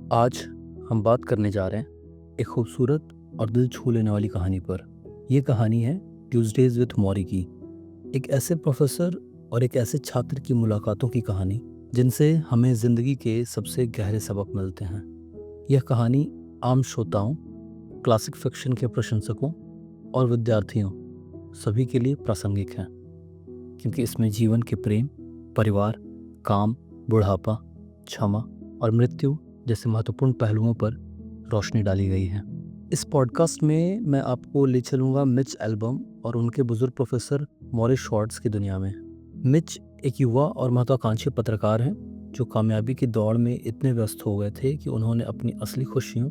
आज हम बात करने जा रहे हैं एक खूबसूरत और दिल छू लेने वाली कहानी पर। यह कहानी है ट्यूसडेज विथ मौरी की। एक ऐसे प्रोफेसर और एक ऐसे छात्र की मुलाकातों की कहानी जिनसे हमें ज़िंदगी के सबसे गहरे सबक मिलते हैं। यह कहानी आम श्रोताओं, क्लासिक फिक्शन के प्रशंसकों और विद्यार्थियों सभी के लिए प्रासंगिक है, क्योंकि इसमें जीवन के प्रेम, परिवार, काम, बुढ़ापा, क्षमा और मृत्यु जैसे महत्वपूर्ण पहलुओं पर रोशनी डाली गई है। इस पॉडकास्ट में मैं आपको ले चलूँगा मिच एल्बम और उनके बुजुर्ग प्रोफेसर मॉरिस शॉर्ट्स की दुनिया में। मिच एक युवा और महत्वाकांक्षी पत्रकार हैं जो कामयाबी की दौड़ में इतने व्यस्त हो गए थे कि उन्होंने अपनी असली खुशियों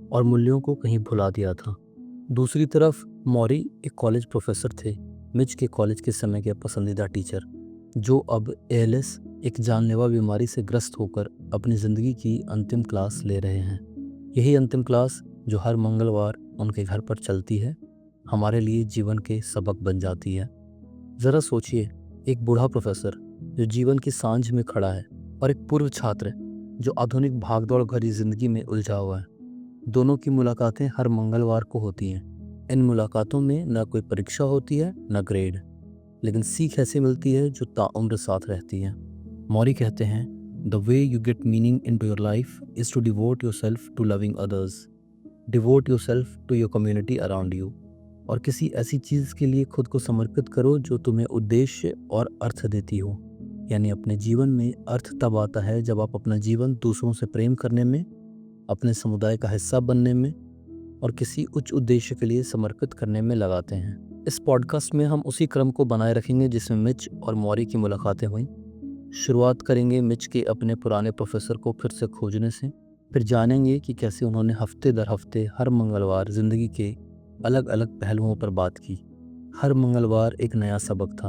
और मूल्यों को कहीं भुला दिया था। दूसरी तरफ मॉरी एक कॉलेज प्रोफेसर थे, मिच के कॉलेज के समय के पसंदीदा टीचर, जो अब एएलएस एक जानलेवा बीमारी से ग्रस्त होकर अपनी ज़िंदगी की अंतिम क्लास ले रहे हैं। यही अंतिम क्लास जो हर मंगलवार उनके घर पर चलती है, हमारे लिए जीवन के सबक बन जाती है। ज़रा सोचिए, एक बूढ़ा प्रोफेसर जो जीवन की सांझ में खड़ा है और एक पूर्व छात्र जो आधुनिक भागदौड़ भरी ज़िंदगी में उलझा हुआ है। दोनों की मुलाकातें हर मंगलवार को होती हैं। इन मुलाकातों में न कोई परीक्षा होती है न ग्रेड, लेकिन सीख ऐसी मिलती है जो ताउम्र साथ रहती है। मौरी कहते हैं, the way you get meaning into your life is to devote your self to loving others, devote your self to your community around you. और किसी ऐसी चीज़ के लिए खुद को समर्पित करो जो तुम्हें उद्देश्य और अर्थ देती हो। यानी अपने जीवन में अर्थ तब आता है जब आप अपना जीवन दूसरों से प्रेम करने में, अपने समुदाय का हिस्सा बनने में और किसी उच्च उद्देश्य के लिए समर्पित करने में लगाते हैं। इस पॉडकास्ट में हम उसी क्रम को बनाए रखेंगे जिसमें मिच और मौरी की मुलाकातें हुई। शुरुआत करेंगे मिच के अपने पुराने प्रोफेसर को फिर से खोजने से, फिर जानेंगे कि कैसे उन्होंने हफ्ते दर हफ्ते हर मंगलवार ज़िंदगी के अलग अलग पहलुओं पर बात की। हर मंगलवार एक नया सबक था।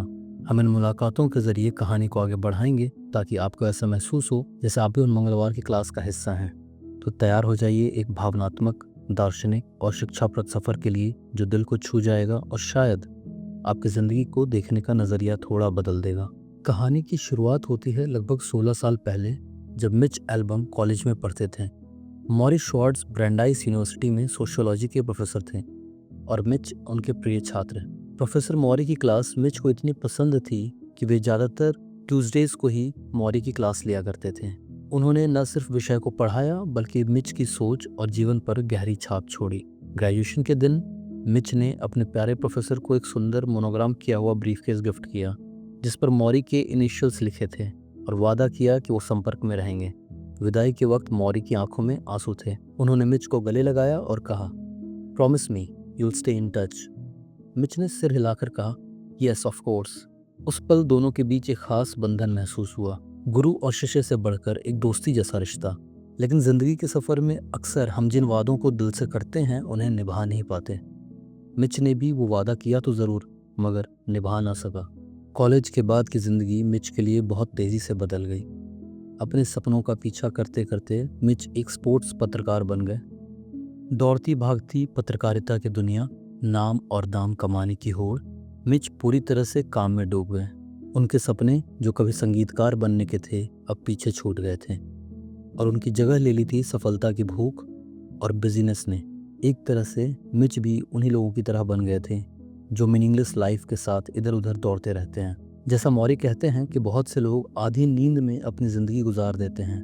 हम इन मुलाकातों के ज़रिए कहानी को आगे बढ़ाएंगे ताकि आपको ऐसा महसूस हो जैसे आप भी उन मंगलवार की क्लास का हिस्सा हैं। तो तैयार हो जाइए एक भावनात्मक, दार्शनिक और शिक्षाप्रद सफ़र के लिए जो दिल को छू जाएगा और शायद आपकी ज़िंदगी को देखने का नज़रिया थोड़ा बदल देगा। कहानी की शुरुआत होती है लगभग 16 साल पहले, जब मिच एल्बम कॉलेज में पढ़ते थे। मॉरिस शॉर्ट्स ब्रांडाइस यूनिवर्सिटी में सोशियोलॉजी के प्रोफेसर थे और मिच उनके प्रिय छात्र। प्रोफेसर मौरी की क्लास मिच को इतनी पसंद थी कि वे ज़्यादातर ट्यूसडेज को ही मौरी की क्लास लिया करते थे। उन्होंने न सिर्फ विषय को पढ़ाया बल्कि मिच की सोच और जीवन पर गहरी छाप छोड़ी। ग्रेजुएशन के दिन मिच ने अपने प्यारे प्रोफेसर को एक सुंदर मोनोग्राम किया हुआ ब्रीफकेस गिफ्ट किया, जिस पर मौरी के इनिशियल्स लिखे थे और वादा किया कि वो संपर्क में रहेंगे। विदाई के वक्त मौरी की आंखों में आंसू थे। उन्होंने मिच को गले लगाया और कहा, promise me you'll stay in touch. Mitch ने सिर हिलाकर कहा, यस ऑफ कोर्स। उस पल दोनों के बीच एक खास बंधन महसूस हुआ, गुरु और शिष्य से बढ़कर एक दोस्ती जैसा रिश्ता। लेकिन जिंदगी के सफ़र में अक्सर हम जिन वादों को दिल से करते हैं उन्हें निभा नहीं पाते। मिच ने भी वो वादा किया तो ज़रूर, मगर निभा ना सका। कॉलेज के बाद की ज़िंदगी मिच के लिए बहुत तेज़ी से बदल गई। अपने सपनों का पीछा करते करते मिच एक स्पोर्ट्स पत्रकार बन गए। दौड़ती भागती पत्रकारिता की दुनिया, नाम और दाम कमाने की होड़, मिच पूरी तरह से काम में डूब गए। उनके सपने जो कभी संगीतकार बनने के थे अब पीछे छूट गए थे और उनकी जगह ले ली थी सफलता की भूख और बिजीनेस ने। एक तरह से मिच भी उन्हीं लोगों की तरह बन गए थे जो मीनिंगलेस लाइफ के साथ इधर उधर दौड़ते रहते हैं। जैसा मौरी कहते हैं कि बहुत से लोग आधी नींद में अपनी ज़िंदगी गुजार देते हैं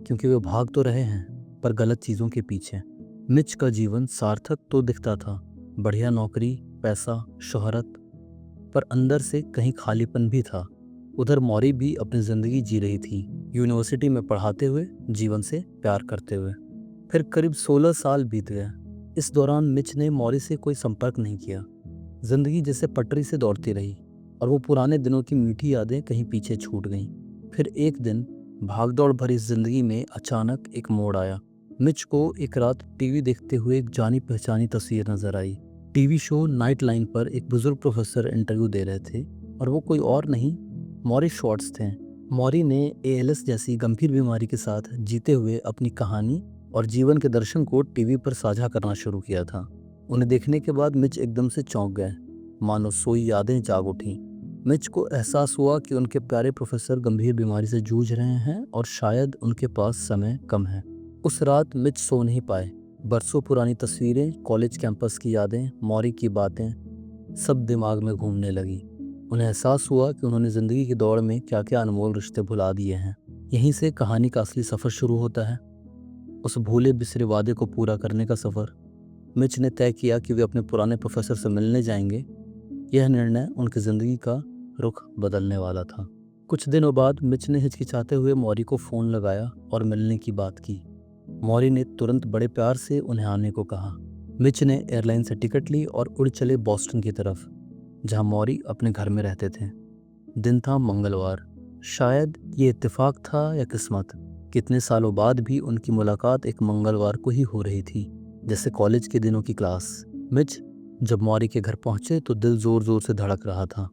क्योंकि वे भाग तो रहे हैं पर गलत चीज़ों के पीछे। मिच का जीवन सार्थक तो दिखता था, बढ़िया नौकरी, पैसा, शोहरत, पर अंदर से कहीं खालीपन भी था। उधर मौरी भी अपनी ज़िंदगी जी रही थी, यूनिवर्सिटी में पढ़ाते हुए, जीवन से प्यार करते हुए। फिर करीब 16 साल बीत गए। इस दौरान मिच ने मौरी से कोई संपर्क नहीं किया। ज़िंदगी जैसे पटरी से दौड़ती रही और वो पुराने दिनों की मीठी यादें कहीं पीछे छूट गईं। फिर एक दिन भागदौड़ भरी ज़िंदगी में अचानक एक मोड़ आया। मिच को एक रात टीवी देखते हुए एक जानी पहचानी तस्वीर नजर आई। टीवी शो नाइट लाइन पर एक बुजुर्ग प्रोफेसर इंटरव्यू दे रहे थे और वो कोई और नहीं, मॉरिस शॉर्ट्स थे। मौरी ने एएलएस जैसी गंभीर बीमारी के साथ जीते हुए अपनी कहानी और जीवन के दर्शन को टीवी पर साझा करना शुरू किया था। उन्हें देखने के बाद मिच एकदम से चौंक गए, मानो सोई यादें जाग उठीं। मिच को एहसास हुआ कि उनके प्यारे प्रोफेसर गंभीर बीमारी से जूझ रहे हैं और शायद उनके पास समय कम है। उस रात मिच सो नहीं पाए। बरसों पुरानी तस्वीरें, कॉलेज कैंपस की यादें, मौरी की बातें सब दिमाग में घूमने लगी। उन्हें एहसास हुआ कि उन्होंने ज़िंदगी की दौड़ में क्या क्या अनमोल रिश्ते भुला दिए हैं। यहीं से कहानी का असली सफ़र शुरू होता है, उस भूले बिसरे वादे को पूरा करने का सफ़र। मिच ने तय किया कि वे अपने पुराने प्रोफेसर से मिलने जाएंगे। यह निर्णय उनकी ज़िंदगी का रुख बदलने वाला था। कुछ दिनों बाद मिच ने हिचकिचाते हुए मौरी को फ़ोन लगाया और मिलने की बात की। मौरी ने तुरंत बड़े प्यार से उन्हें आने को कहा। मिच ने एयरलाइन से टिकट ली और उड़ चले बॉस्टन की तरफ, जहां मौरी अपने घर में रहते थे। दिन था मंगलवार। शायद ये इत्तेफाक था या किस्मत, कितने सालों बाद भी उनकी मुलाकात एक मंगलवार को ही हो रही थी, जैसे कॉलेज के दिनों की क्लास। मिच जब मौरी के घर पहुंचे तो दिल जोर जोर से धड़क रहा था।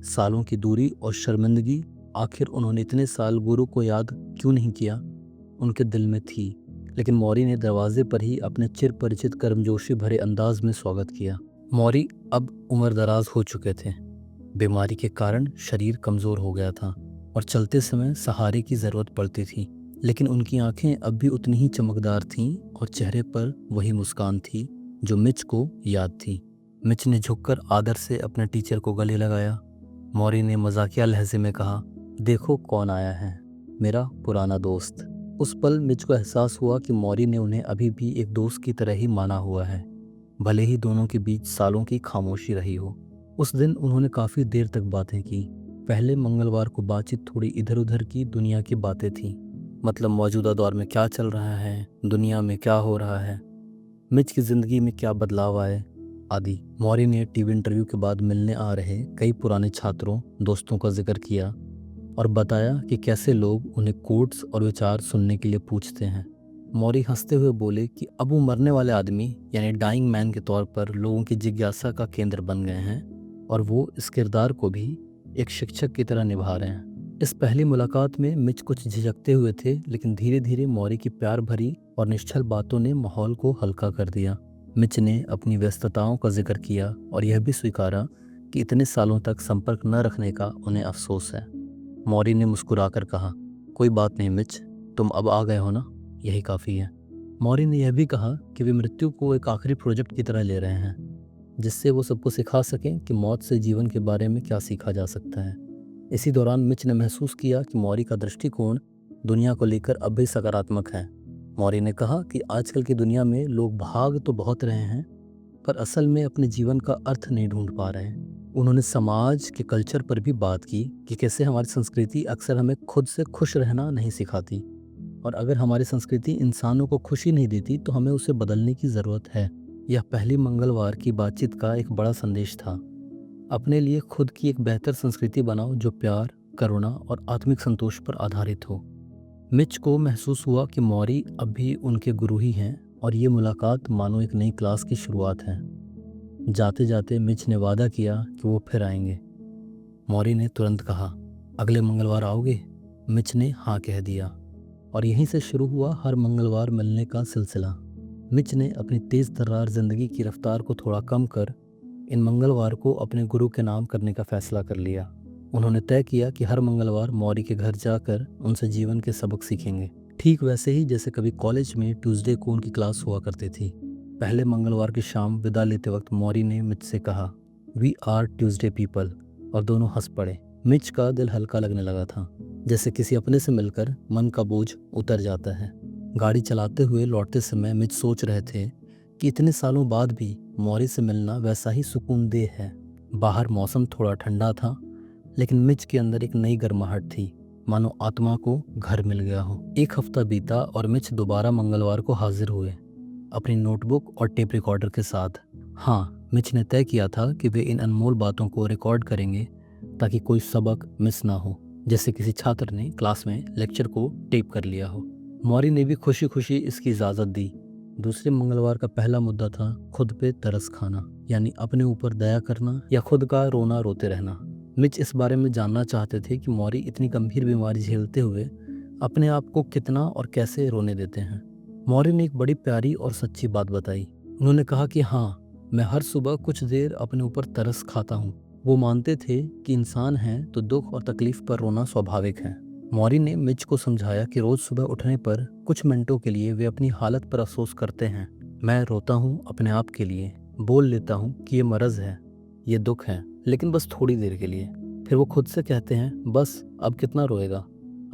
सालों की दूरी और शर्मिंदगी, आखिर उन्होंने इतने साल गुरु को याद क्यों नहीं किया, उनके दिल में थी। लेकिन मौरी ने दरवाजे पर ही अपने चिर परिचित गर्मजोशी भरे अंदाज में स्वागत किया। मौरी अब उम्रदराज हो चुके थे। बीमारी के कारण शरीर कमज़ोर हो गया था और चलते समय सहारे की ज़रूरत पड़ती थी। लेकिन उनकी आंखें अब भी उतनी ही चमकदार थीं और चेहरे पर वही मुस्कान थी जो मिच को याद थी। मिच ने झुककर आदर से अपने टीचर को गले लगाया। मौरी ने मजाकिया लहजे में कहा, देखो कौन आया है, मेरा पुराना दोस्त। उस पल मिच को एहसास हुआ कि मौरी ने उन्हें अभी भी एक दोस्त की तरह ही माना हुआ है, भले ही दोनों के बीच सालों की खामोशी रही हो। उस दिन उन्होंने काफ़ी देर तक बातें की। पहले मंगलवार को बातचीत थोड़ी इधर उधर की दुनिया की बातें थी, मतलब मौजूदा दौर में क्या चल रहा है, दुनिया में क्या हो रहा है, मिच की ज़िंदगी में क्या बदलाव आए आदि। मौरी ने टीवी इंटरव्यू के बाद मिलने आ रहे कई पुराने छात्रों, दोस्तों का जिक्र किया और बताया कि कैसे लोग उन्हें कोट्स और विचार सुनने के लिए पूछते हैं। मौरी हंसते हुए बोले कि अब वो मरने वाले आदमी यानी डाइंग मैन के तौर पर लोगों की जिज्ञासा का केंद्र बन गए हैं और वो इस किरदार को भी एक शिक्षक की तरह निभा रहे हैं। इस पहली मुलाकात में मिच कुछ झिझकते हुए थे, लेकिन धीरे धीरे मौरी की प्यार भरी और निश्चल बातों ने माहौल को हल्का कर दिया। मिच ने अपनी व्यस्तताओं का जिक्र किया और यह भी स्वीकारा कि इतने सालों तक संपर्क न रखने का उन्हें अफसोस है। मौरी ने मुस्कुराकर कहा, कोई बात नहीं मिच, तुम अब आ गए हो ना, यही काफ़ी है। मौरी ने यह भी कहा कि वे मृत्यु को एक आखिरी प्रोजेक्ट की तरह ले रहे हैं, जिससे वो सबको सिखा सकें कि मौत से जीवन के बारे में क्या सीखा जा सकता है। इसी दौरान मिच ने महसूस किया कि मौरी का दृष्टिकोण दुनिया को लेकर अब भी सकारात्मक है। मौरी ने कहा कि आजकल की दुनिया में लोग भाग तो बहुत रहे हैं, पर असल में अपने जीवन का अर्थ नहीं ढूंढ पा रहे हैं। उन्होंने समाज के कल्चर पर भी बात की कि कैसे हमारी संस्कृति अक्सर हमें खुद से खुश रहना नहीं सिखाती, और अगर हमारी संस्कृति इंसानों को खुशी नहीं देती तो हमें उसे बदलने की ज़रूरत है। यह पहली मंगलवार की बातचीत का एक बड़ा संदेश था। अपने लिए खुद की एक बेहतर संस्कृति बनाओ जो प्यार, करुणा और आत्मिक संतोष पर आधारित हो। मिच को महसूस हुआ कि मौरी अब भी उनके गुरु ही हैं और ये मुलाकात मानो एक नई क्लास की शुरुआत है। जाते जाते मिच ने वादा किया कि वो फिर आएंगे। मौरी ने तुरंत कहा, अगले मंगलवार आओगे? मिच ने हाँ कह दिया और यहीं से शुरू हुआ हर मंगलवार मिलने का सिलसिला। मिच ने अपनी तेज़ तर्रार ज़िंदगी की रफ्तार को थोड़ा कम कर इन मंगलवार को अपने गुरु के नाम करने का फैसला कर लिया। उन्होंने तय किया कि हर मंगलवार मौरी के घर जाकर उनसे जीवन के सबक सीखेंगे, ठीक वैसे ही जैसे कभी कॉलेज में ट्यूसडे को उनकी क्लास हुआ करती थी। पहले मंगलवार की शाम विदा लेते वक्त मौरी ने मिच से कहा, वी आर ट्यूसडे पीपल, और दोनों हंस पड़े। मिच का दिल हल्का लगने लगा था, जैसे किसी अपने से मिलकर मन का बोझ उतर जाता है। गाड़ी चलाते हुए लौटते समय मिच सोच रहे थे कि इतने सालों बाद भी मौरी से मिलना वैसा ही सुकूनदेह है। बाहर मौसम थोड़ा ठंडा था, लेकिन मिच के अंदर एक नई गर्माहट थी, मानो आत्मा को घर मिल गया हो। एक हफ्ता बीता और मिच दोबारा मंगलवार को हाजिर हुए, अपनी नोटबुक और टेप रिकॉर्डर के साथ। हाँ, मिच ने तय किया था कि वे इन अनमोल बातों को रिकॉर्ड करेंगे ताकि कोई सबक मिस ना हो, जैसे किसी छात्र ने क्लास में लेक्चर को टेप कर लिया हो। मौरी ने भी खुशी खुशी इसकी इजाज़त दी। दूसरे मंगलवार का पहला मुद्दा था खुद पे तरस खाना, यानी अपने ऊपर दया करना या खुद का रोना रोते रहना। मिच इस बारे में जानना चाहते थे कि मौरी इतनी गंभीर बीमारी झेलते हुए अपने आप को कितना और कैसे रोने देते हैं। मौरी ने एक बड़ी प्यारी और सच्ची बात बताई। उन्होंने कहा कि हाँ, मैं हर सुबह कुछ देर अपने ऊपर तरस खाता हूँ। वो मानते थे कि इंसान हैं तो दुख और तकलीफ पर रोना स्वाभाविक है, मौरी ने मिच को समझाया कि रोज सुबह उठने पर कुछ मिनटों के लिए वे अपनी हालत पर अफसोस करते हैं। मैं रोता हूँ अपने आप के लिए, बोल लेता हूँ कि ये मर्ज है, ये दुख है, लेकिन बस थोड़ी देर के लिए। फिर वो खुद से कहते हैं, बस अब कितना रोएगा,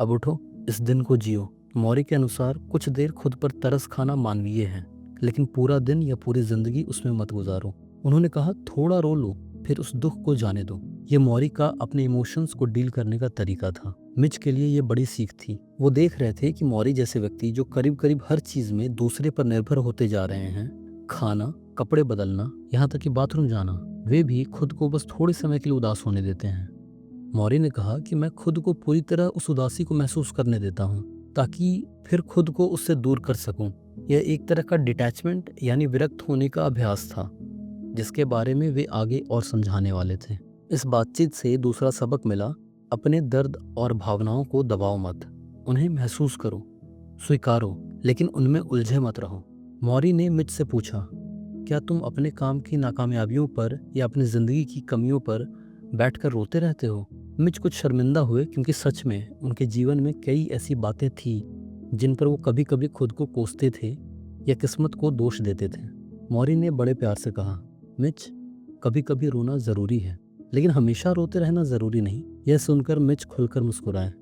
अब उठो, इस दिन को जियो। मौरी के अनुसार कुछ देर खुद पर तरस खाना मानवीय है, लेकिन पूरा दिन या पूरी जिंदगी उसमें मत गुजारो। उन्होंने कहा, थोड़ा रो लो, फिर उस दुख को जाने दो। ये मौरी का अपने इमोशंस को डील करने का तरीका था। मिच के लिए ये बड़ी सीख थी। वो देख रहे थे कि मौरी जैसे व्यक्ति जो करीब करीब हर चीज में दूसरे पर निर्भर होते जा रहे हैं, खाना, कपड़े बदलना, यहाँ तक कि बाथरूम जाना, वे भी खुद को बस थोड़े समय के लिए उदास होने देते हैं। मौरी ने कहा कि मैं खुद को पूरी तरह उस उदासी को महसूस करने देता हूँ, ताकि फिर खुद को उससे दूर कर सकूं। यह एक तरह का डिटैचमेंट यानी विरक्त होने का अभ्यास था, जिसके बारे में वे आगे और समझाने वाले थे। इस बातचीत से दूसरा सबक मिला, अपने दर्द और भावनाओं को दबाओ मत, उन्हें महसूस करो, स्वीकारो, लेकिन उनमें उलझे मत रहो। मौरी ने मिच से पूछा, क्या तुम अपने काम की नाकामयाबियों पर या अपनी जिंदगी की कमियों पर बैठकर रोते रहते हो? मिच कुछ शर्मिंदा हुए, क्योंकि सच में उनके जीवन में कई ऐसी बातें थी जिन पर वो कभी कभी खुद को कोसते थे या किस्मत को दोष देते थे। मौरी ने बड़े प्यार से कहा, मिच, कभी कभी रोना ज़रूरी है, लेकिन हमेशा रोते रहना ज़रूरी नहीं। यह सुनकर मिच खुलकर मुस्कुराए।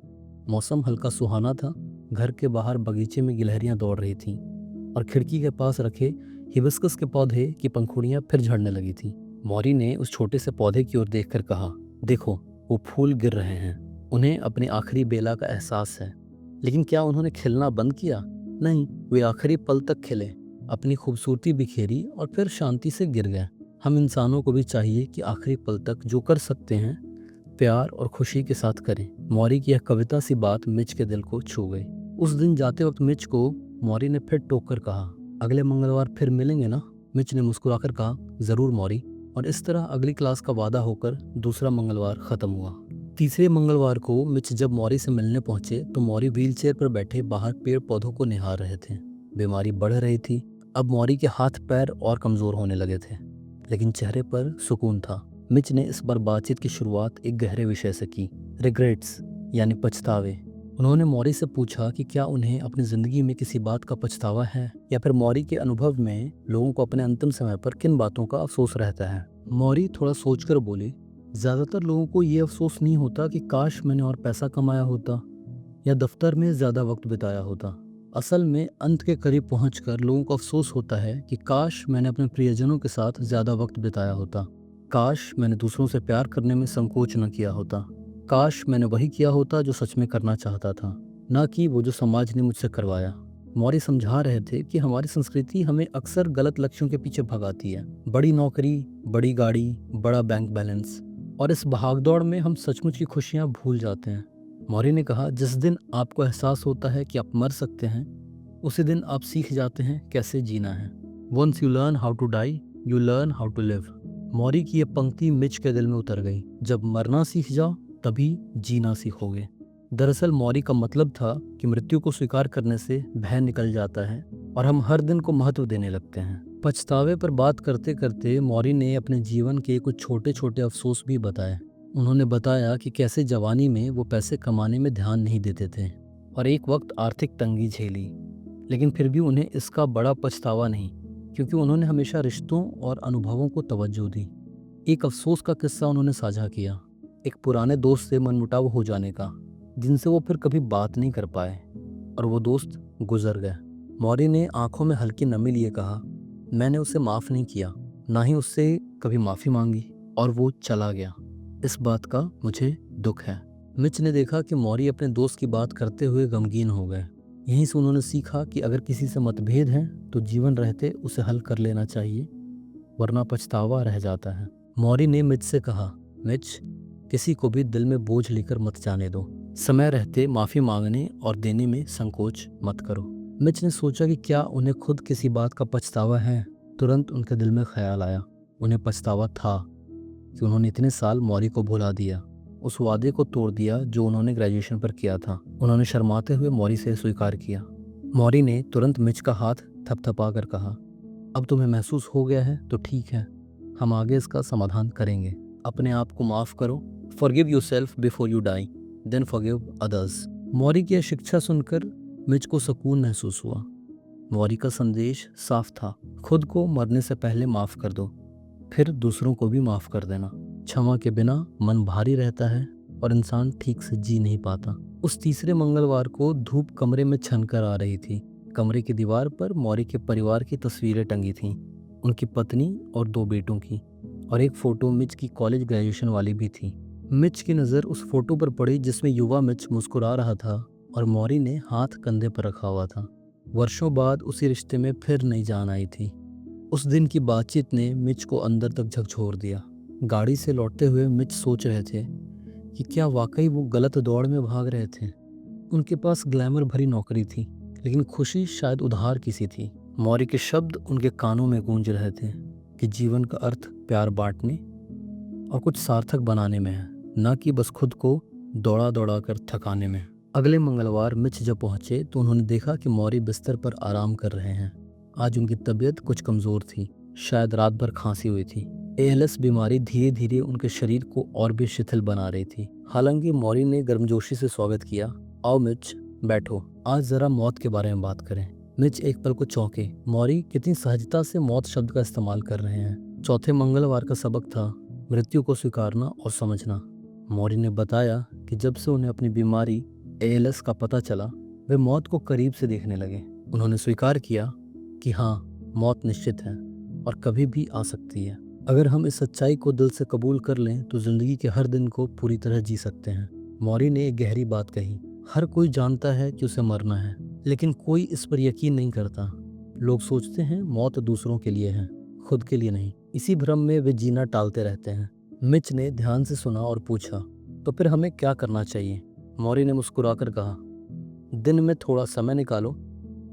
मौसम हल्का सुहाना था। घर के बाहर बगीचे में गिलहरियां दौड़ रही थीं और खिड़की के पास रखे हिबिस्कस के पौधे की पंखुड़ियां फिर झड़ने लगी थीं। मौरी ने उस छोटे से पौधे की ओर देखकर कहा, देखो, वो फूल गिर रहे हैं, उन्हें अपनी आखिरी बेला का एहसास है। लेकिन क्या उन्होंने खिलना बंद किया? नहीं, वे आखिरी पल तक खिले, अपनी खूबसूरती बिखेरी और फिर शांति से गिर गए। हम इंसानों को भी चाहिए कि आखिरी पल तक जो कर सकते हैं प्यार और खुशी के साथ करें। मौरी की यह कविता सी बात मिच के दिल को छू गई। उस दिन जाते वक्त मिच को मौरी ने फिर टोक कर कहा, अगले मंगलवार फिर मिलेंगे ना? मिच ने मुस्कुराकर कहा, जरूर मौरी। और इस तरह अगली क्लास का वादा होकर दूसरा मंगलवार खत्म हुआ। तीसरे मंगलवार को मिच जब मौरी से मिलने पहुंचे तो मौरी व्हीलचेयर पर बैठे बाहर पेड़ पौधों को निहार रहे थे। बीमारी बढ़ रही थी। अब मौरी के हाथ पैर और कमजोर होने लगे थे, लेकिन चेहरे पर सुकून था। मिच ने इस बार बातचीत की शुरुआत एक गहरे विषय से की, रिग्रेट्स यानी पछतावे। उन्होंने मौरी से पूछा कि क्या उन्हें अपनी जिंदगी में किसी बात का पछतावा है, या फिर मौरी के अनुभव में लोगों को अपने अंतिम समय पर किन बातों का अफसोस रहता है। मौरी थोड़ा सोचकर बोली, ज्यादातर लोगों को ये अफसोस नहीं होता कि काश मैंने और पैसा कमाया होता या दफ्तर में ज्यादा वक्त बिताया होता। असल में अंत के करीब पहुंचकर लोगों को अफसोस होता है कि काश मैंने अपने प्रियजनों के साथ ज्यादा वक्त बिताया होता, काश मैंने दूसरों से प्यार करने में संकोच न किया होता, काश मैंने वही किया होता जो सच में करना चाहता था, ना कि वो जो समाज ने मुझसे करवाया। मौरी समझा रहे थे कि हमारी संस्कृति हमें अक्सर गलत लक्ष्यों के पीछे भगाती है। बड़ी नौकरी, बड़ी गाड़ी, बड़ा बैंक बैलेंस, और इस भागदौड़ में हम सचमुच की खुशियां भूल जाते हैं। मौरी ने कहा, जिस दिन आपको एहसास होता है कि आप मर सकते हैं, उसी दिन आप सीख जाते हैं कैसे जीना है। Once you learn how to die, you learn how to live. Morrie की यह पंक्ति मिच के दिल में उतर गई। जब मरना सीख जाओ तभी जीना सीखोगे। दरअसल मौरी का मतलब था कि मृत्यु को स्वीकार करने से भय निकल जाता है और हम हर दिन को महत्व देने लगते हैं। पछतावे पर बात करते करते मौरी ने अपने जीवन के कुछ छोटे छोटे अफसोस भी बताए। उन्होंने बताया कि कैसे जवानी में वो पैसे कमाने में ध्यान नहीं देते थे और एक वक्त आर्थिक तंगी झेली, लेकिन फिर भी उन्हें इसका बड़ा पछतावा नहीं, क्योंकि उन्होंने हमेशा रिश्तों और अनुभवों को तवज्जो दी। एक अफसोस का किस्सा उन्होंने साझा किया, एक पुराने दोस्त से मनमुटाव हो जाने का, जिनसे वो फिर कभी बात नहीं कर पाए और वो दोस्त गुजर गए। मौरी ने आंखों में हल्की नमी लिए कहा, मैंने उसे माफ़ नहीं किया, ना ही उससे कभी माफ़ी मांगी, और वो चला गया। इस बात का मुझे दुख है। मिच ने देखा कि मौरी अपने दोस्त की बात करते हुए गमगीन हो गए। यहीं से उन्होंने सीखा कि अगर किसी से मतभेद है तो जीवन रहते उसे हल कर लेना चाहिए, वरना पछतावा रह जाता है। मौरी ने मिच से कहा, मिच, किसी को भी दिल में बोझ लेकर मत जाने दो। समय रहते माफ़ी मांगने और देने में संकोच मत करो। मिच ने सोचा कि क्या उन्हें खुद किसी बात का पछतावा है। तुरंत उनके दिल में ख्याल आया, उन्हें पछतावा था कि उन्होंने इतने साल मौरी को भुला दिया, उस वादे को तोड़ दिया जो उन्होंने ग्रेजुएशन पर किया था। उन्होंने शर्माते हुए मौरी से स्वीकार किया। मौरी ने तुरंत मिच का हाथ थपथपा कर कहा, अब तुम्हें महसूस हो गया है तो ठीक है, हम आगे इसका समाधान करेंगे। अपने आप को माफ़ करो। Forgive yourself before you die, then forgive others. Morrie की यह शिक्षा सुनकर मिच को सुकून महसूस हुआ। मौरी का संदेश साफ था, खुद को मरने से पहले माफ कर दो, फिर दूसरों को भी माफ कर देना। क्षमा के बिना मन भारी रहता है और इंसान ठीक से जी नहीं पाता। उस तीसरे मंगलवार को धूप कमरे में छनकर आ रही थी। कमरे की दीवार पर मौरी के परिवार की तस्वीरें टंगी थीं, उनकी पत्नी और 2 बेटों की, और एक फोटो मिच की कॉलेज ग्रेजुएशन वाली भी थी। मिच की नज़र उस फोटो पर पड़ी जिसमें युवा मिच मुस्कुरा रहा था और मौरी ने हाथ कंधे पर रखा हुआ था। वर्षों बाद उसी रिश्ते में फिर नई जान आई थी। उस दिन की बातचीत ने मिच को अंदर तक झकझोर दिया। गाड़ी से लौटते हुए मिच सोच रहे थे कि क्या वाकई वो गलत दौड़ में भाग रहे थे। उनके पास ग्लैमर भरी नौकरी थी, लेकिन खुशी शायद उधार की सी थी। मौरी के शब्द उनके कानों में गूंज रहे थे कि जीवन का अर्थ प्यार बांटने और कुछ सार्थक बनाने में है, न कि बस खुद को दौड़ा दौड़ा कर थकाने में। अगले मंगलवार मिच जब पहुंचे तो उन्होंने देखा कि मौरी बिस्तर पर आराम कर रहे हैं। आज उनकी तबीयत कुछ कमज़ोर थी, शायद रात भर खांसी हुई थी। एएलएस बीमारी धीरे धीरे उनके शरीर को और भी शिथिल बना रही थी। हालांकि मौरी ने गर्मजोशी से स्वागत किया। आओ मिच, बैठो, आज ज़रा मौत के बारे में बात करें। मिच एक पल को चौंके। मौरी कितनी सहजता से मौत शब्द का इस्तेमाल कर रहे हैं। चौथे मंगलवार का सबक था मृत्यु को स्वीकारना और समझना। मौरी ने बताया कि जब से उन्हें अपनी बीमारी एएलएस का पता चला, वे मौत को करीब से देखने लगे। उन्होंने स्वीकार किया कि हाँ, मौत निश्चित है और कभी भी आ सकती है। अगर हम इस सच्चाई को दिल से कबूल कर लें तो जिंदगी के हर दिन को पूरी तरह जी सकते हैं। मौरी ने एक गहरी बात कही। हर कोई जानता है कि उसे मरना है, लेकिन कोई इस पर यकीन नहीं करता। लोग सोचते हैं मौत दूसरों के लिए है, खुद के लिए नहीं। इसी भ्रम में वे जीना टालते रहते हैं। मिच ने ध्यान से सुना और पूछा, तो फिर हमें क्या करना चाहिए? मौरी ने मुस्कुराकर कहा, दिन में थोड़ा समय निकालो,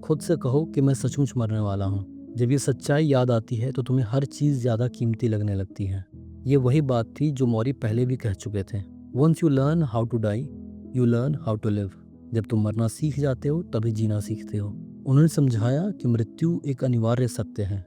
खुद से कहो कि मैं सचमुच मरने वाला हूँ। जब ये सच्चाई याद आती है तो तुम्हें हर चीज़ ज़्यादा कीमती लगने लगती है। ये वही बात थी जो मौरी पहले भी कह चुके थे। Once you learn how to die, you learn how to live. जब तुम मरना सीख जाते हो तभी जीना सीखते हो। उन्होंने समझाया कि मृत्यु एक अनिवार्य सत्य है।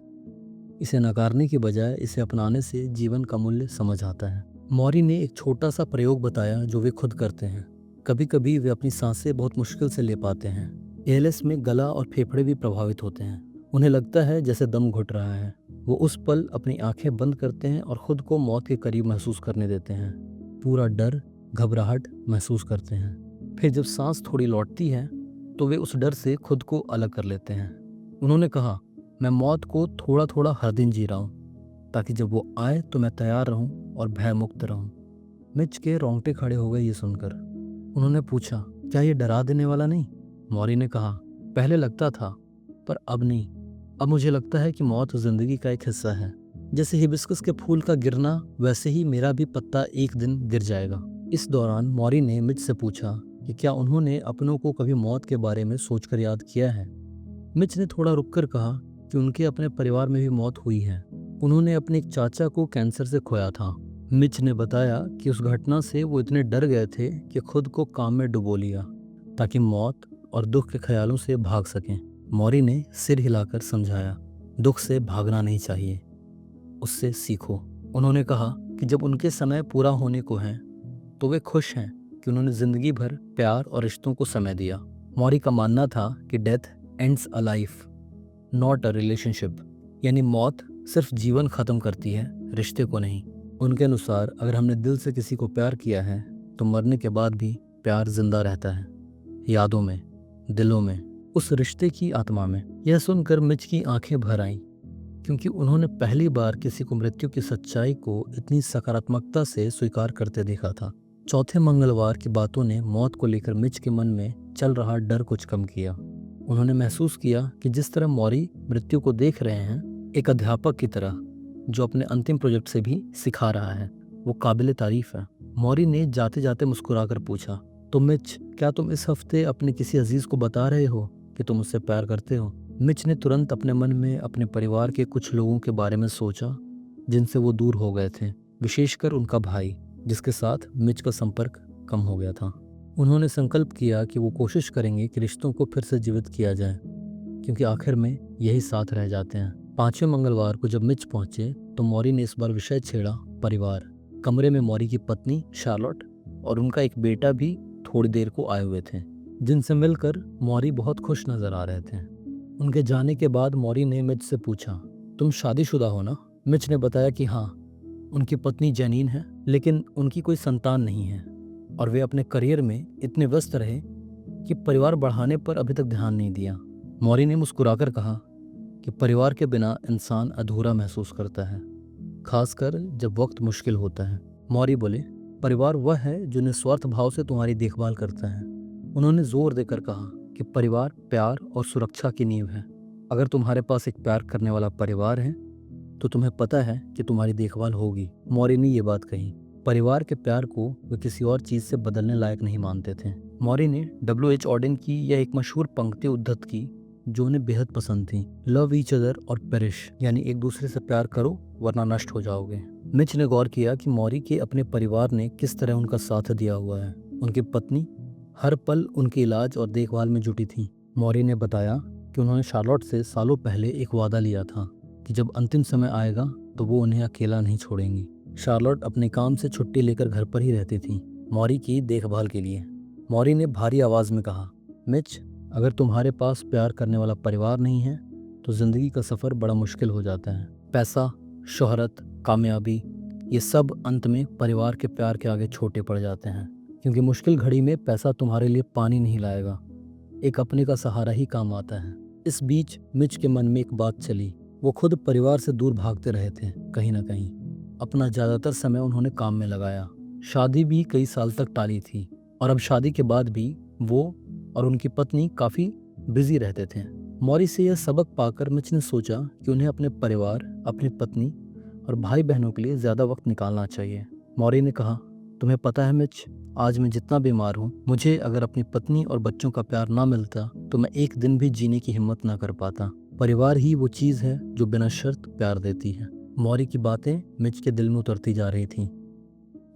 इसे नकारने के बजाय इसे अपनाने से जीवन का मूल्य समझ आता है। मौरी ने एक छोटा सा प्रयोग बताया जो वे खुद करते हैं। कभी कभी वे अपनी सांसें बहुत मुश्किल से ले पाते हैं। एएलएस में गला और फेफड़े भी प्रभावित होते हैं। उन्हें लगता है जैसे दम घुट रहा है। वो उस पल अपनी आंखें बंद करते हैं और खुद को मौत के करीब महसूस करने देते हैं। पूरा डर, घबराहट महसूस करते हैं। फिर जब सांस थोड़ी लौटती है तो वे उस डर से खुद को अलग कर लेते हैं। उन्होंने कहा, मैं मौत को थोड़ा थोड़ा हर दिन जी रहा हूँ, ताकि जब वो आए तो मैं तैयार रहूँ और भय मुक्त रहूँ। मिच के रोंगटे खड़े हो गए ये सुनकर। उन्होंने पूछा, क्या ये डरा देने वाला नहीं? मौरी ने कहा, पहले लगता था, पर अब नहीं। अब मुझे लगता है कि मौत जिंदगी का एक हिस्सा है। जैसे हिबिस्कस के फूल का गिरना, वैसे ही मेरा भी पत्ता एक दिन गिर जाएगा। इस दौरान मौरी ने मिच से पूछा कि क्या उन्होंने अपनों को कभी मौत के बारे में सोचकर याद किया है। मिच ने थोड़ा रुककर कहा कि उनके अपने परिवार में भी मौत हुई है। उन्होंने अपने एक चाचा को कैंसर से खोया था। मिच ने बताया कि उस घटना से वो इतने डर गए थे कि खुद को काम में डुबो लिया, ताकि मौत और दुख के ख्यालों से भाग सकें। मौरी ने सिर हिलाकर समझाया, दुख से भागना नहीं चाहिए, उससे सीखो। उन्होंने कहा कि जब उनके समय पूरा होने को है तो वे खुश हैं कि उन्होंने जिंदगी भर प्यार और रिश्तों को समय दिया। मौरी का मानना था कि death ends a life, not a relationship, यानी मौत सिर्फ जीवन खत्म करती है, रिश्ते को नहीं। उनके अनुसार अगर हमने दिल से किसी को प्यार किया है तो मरने के बाद भी प्यार जिंदा रहता है, यादों में, दिलों में, उस रिश्ते की आत्मा में। यह सुनकर मिच की आंखें भर आईं, क्योंकि उन्होंने पहली बार किसी को मृत्यु की सच्चाई को इतनी सकारात्मकता से स्वीकार करते देखा था। चौथे मंगलवार की बातों ने मौत को लेकर मिच के मन में चल रहा डर कुछ कम किया। उन्होंने महसूस किया कि जिस तरह मौरी मृत्यु को देख रहे हैं, एक अध्यापक की तरह जो अपने अंतिम प्रोजेक्ट से भी सिखा रहा है, वो काबिल तारीफ है। मौरी ने जाते जाते मुस्कुराकर पूछा, तो मिच, क्या तुम इस हफ्ते अपने किसी अजीज को बता रहे हो कि तुम उससे प्यार करते हो? मिच ने तुरंत अपने मन में अपने परिवार के कुछ लोगों के बारे में सोचा जिनसे वो दूर हो गए थे, विशेषकर उनका भाई, जिसके साथ मिच का संपर्क कम हो गया था। उन्होंने संकल्प किया कि वो कोशिश करेंगे कि रिश्तों को फिर से जीवित किया जाए, क्योंकि आखिर में यही साथ रह जाते हैं। पांचवें मंगलवार को जब मिच पहुंचे तो मौरी ने इस बार विषय छेड़ा परिवार। कमरे में मौरी की पत्नी शार्लोट और उनका एक बेटा भी थोड़ी देर को आए हुए थे। जिनसे मिलकर मौरी बहुत खुश नजर आ रहे थे। उनके जाने के बाद मौरी ने मिच से पूछा, तुम शादीशुदा हो ना? मिच ने बताया कि हाँ, उनकी पत्नी जेनीन है, लेकिन उनकी कोई संतान नहीं है और वे अपने करियर में इतने व्यस्त रहे कि परिवार बढ़ाने पर अभी तक ध्यान नहीं दिया। मौरी ने मुस्कुराकर कहा कि परिवार के बिना इंसान अधूरा महसूस करता है, खासकर जब वक्त मुश्किल होता है। मौरी बोले, परिवार वह है जो निस्वार्थ भाव से तुम्हारी देखभाल करता है। उन्होंने जोर देकर कहा कि परिवार प्यार और सुरक्षा की नींव है। अगर तुम्हारे पास एक प्यार करने वाला परिवार है तो तुम्हें पता है कि तुम्हारी देखभाल होगी। मौरी ने ये बात कही। परिवार के प्यार को वे किसी और चीज से बदलने लायक नहीं मानते थे। मौरी ने W.H. ऑडेन की यह एक मशहूर पंक्ति उद्धत की जो उन्हें बेहद पसंद थी, लव ईच अदर और पेरिश, यानी एक दूसरे से प्यार करो वरना नष्ट हो जाओगे। मिच ने गौर किया कि मौरी के अपने परिवार ने किस तरह उनका साथ दिया हुआ है। उनकी पत्नी हर पल उनके इलाज और देखभाल में जुटी थी। मौरी ने बताया कि उन्होंने शार्लोट से सालों पहले एक वादा लिया था कि जब अंतिम समय आएगा तो वो उन्हें अकेला नहीं छोड़ेंगी। शार्लोट अपने काम से छुट्टी लेकर घर पर ही रहती थी, मौरी की देखभाल के लिए। मौरी ने भारी आवाज में कहा, मिच, अगर तुम्हारे पास प्यार करने वाला परिवार नहीं है तो जिंदगी का सफर बड़ा मुश्किल हो जाता है। पैसा, शोहरत, कामयाबी, ये सब अंत में परिवार के प्यार के आगे छोटे पड़ जाते हैं, क्योंकि मुश्किल घड़ी में पैसा तुम्हारे लिए पानी नहीं लाएगा, एक अपने का सहारा ही काम आता है। इस बीच मिच के मन में एक बात चली। वो खुद परिवार से दूर भागते रहे थे कहीं ना कहीं। अपना ज़्यादातर समय उन्होंने काम में लगाया। शादी भी कई साल तक टाली थी और अब शादी के बाद भी वो और उनकी पत्नी काफ़ी बिजी रहते थे। मौरी से यह सबक पाकर मिच ने सोचा कि उन्हें अपने परिवार, अपनी पत्नी और भाई बहनों के लिए ज़्यादा वक्त निकालना चाहिए। मौरी ने कहा, तुम्हें पता है मिच, आज मैं जितना बीमार हूँ, मुझे अगर अपनी पत्नी और बच्चों का प्यार ना मिलता तो मैं एक दिन भी जीने की हिम्मत ना कर पाता। परिवार ही वो चीज़ है जो बिना शर्त प्यार देती है। मौरी की बातें मिच के दिल में उतरती जा रही थीं।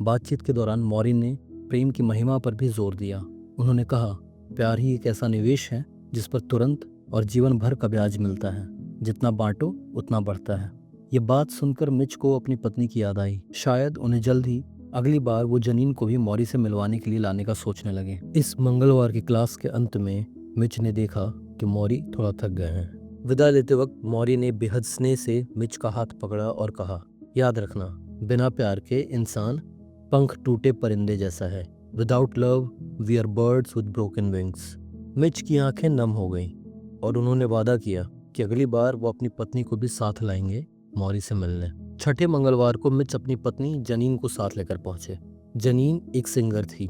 बातचीत के दौरान मौरी ने प्रेम की महिमा पर भी जोर दिया। उन्होंने कहा, प्यार ही एक ऐसा निवेश है जिस पर तुरंत और जीवन भर का ब्याज मिलता है। जितना बांटो उतना बढ़ता है। ये बात सुनकर मिच को अपनी पत्नी की याद आई। शायद उन्हें जल्द ही अगली बार वो जनीन को भी मौरी से मिलवाने के लिए लाने का सोचने लगे। इस मंगलवार की क्लास के अंत में मिच ने देखा कि मौरी थोड़ा थक गए हैं। विदा लेते वक्त मौरी ने बेहद स्नेह से मिच का हाथ पकड़ा और कहा, याद रखना, बिना प्यार के इंसान पंख टूटे परिंदे जैसा है। Without love we are birds with broken wings. Mitch की आंखें नम हो गईं और उन्होंने वादा किया कि अगली बार वो अपनी पत्नी को भी साथ लाएंगे मौरी से मिलने। छठे मंगलवार को मिच अपनी पत्नी जनीन को साथ लेकर पहुंचे। जनीन एक सिंगर थी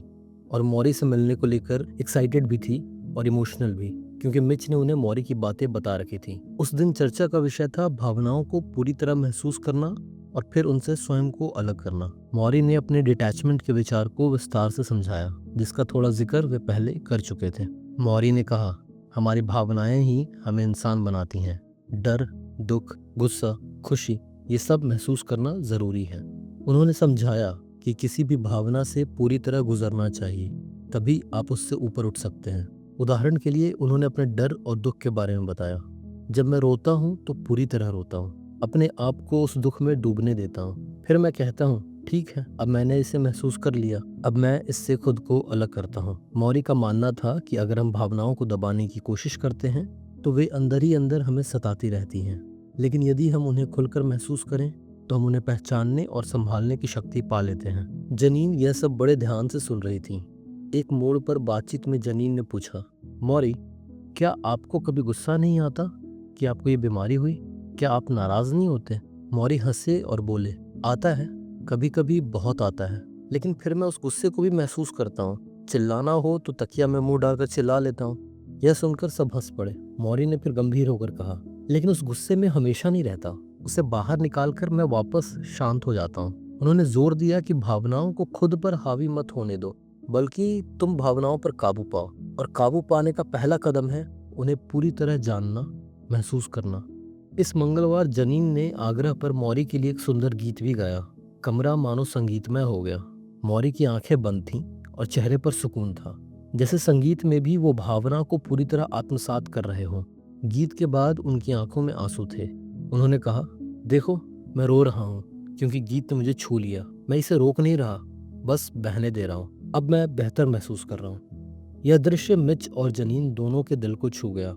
और मौरी से मिलने को लेकर एक्साइटेड भी थी और इमोशनल भी, क्योंकि मिच ने उन्हें मौरी की बातें बता रखी थी। उस दिन चर्चा का विषय था भावनाओं को पूरी तरह महसूस करना और फिर उनसे स्वयं को अलग करना। मौरी ने अपने डिटैचमेंट के विचार को विस्तार से समझाया, जिसका थोड़ा जिक्र वे पहले कर चुके थे। मौरी ने कहा, हमारी भावनाएं ही हमें इंसान बनाती हैं। डर, दुख, गुस्सा, खुशी, ये सब महसूस करना जरूरी है। उन्होंने समझाया कि किसी भी भावना से पूरी तरह गुजरना चाहिए, तभी आप उससे ऊपर उठ सकते हैं। उदाहरण के लिए उन्होंने अपने डर और दुख के बारे में बताया। जब मैं रोता हूँ तो पूरी तरह रोता हूँ, अपने आप को उस दुख में डूबने देता हूँ। फिर मैं कहता हूँ, ठीक है, अब मैंने इसे महसूस कर लिया, अब मैं इससे खुद को अलग करता हूँ। मौरी का मानना था कि अगर हम भावनाओं को दबाने की कोशिश करते हैं तो वे अंदर ही अंदर हमें सताती रहती हैं, लेकिन यदि हम उन्हें खुलकर महसूस करें तो हम उन्हें पहचानने और संभालने की शक्ति पा लेते हैं। जनीन यह सब बड़े ध्यान से सुन रही थी। एक मोड़ पर बातचीत में जनीन ने पूछा, मौरी, क्या आपको कभी गुस्सा नहीं आता कि आपको ये बीमारी हुई? क्या आप नाराज नहीं होते? मौरी हंसे और बोले, आता है, कभी कभी बहुत आता है, लेकिन फिर मैं उस गुस्से को भी महसूस करता हूँ। चिल्लाना हो तो तकिया में मुंह डालकर चिल्ला लेता हूँ। यह सुनकर सब हंस पड़े। मौरी ने फिर गंभीर होकर कहा, लेकिन उस गुस्से में हमेशा नहीं रहता, उसे बाहर निकालकर मैं वापस शांत हो जाता हूँ। उन्होंने जोर दिया कि भावनाओं को खुद पर हावी मत होने दो, बल्कि तुम भावनाओं पर काबू पाओ, और काबू पाने का पहला कदम है उन्हें पूरी तरह जानना, महसूस करना। इस मंगलवार जनीन ने आग्रह पर मौरी के लिए एक सुंदर गीत भी गाया। कमरा मानो संगीतमय हो गया। मौरी की आंखें बंद थीं और चेहरे पर सुकून था, जैसे संगीत में भी वो भावना को पूरी तरह आत्मसात कर रहे हों। गीत के बाद उनकी आंखों में आंसू थे। उन्होंने कहा, देखो, मैं रो रहा हूँ क्योंकि गीत ने मुझे छू लिया। मैं इसे रोक नहीं रहा, बस बहने दे रहा हूँ। अब मैं बेहतर महसूस कर रहा हूँ। यह दृश्य मिच और जनीन दोनों के दिल को छू गया।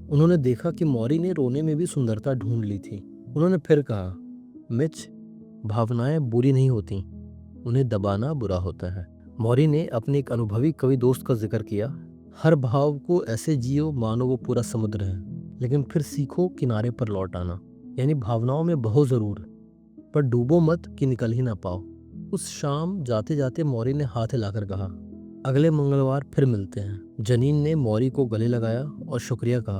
उन्होंने देखा कि मौरी ने रोने में भी सुंदरता ढूंढ ली थी। उन्होंने फिर कहा, मिच, भावनाएं बुरी नहीं होती, उन्हें दबाना बुरा होता है। मौरी ने अपने एक अनुभवी कवि दोस्त का जिक्र किया, हर भाव को ऐसे जियो मानो वो पूरा समुद्र है, लेकिन फिर सीखो किनारे पर लौट आना। यानी भावनाओं में बहो जरूर, पर डूबो मत कि निकल ही ना पाओ। उस शाम जाते जाते मौरी ने हाथ हिलाकर कहा, अगले मंगलवार फिर मिलते हैं। जनीन ने मौरी को गले लगाया और शुक्रिया कहा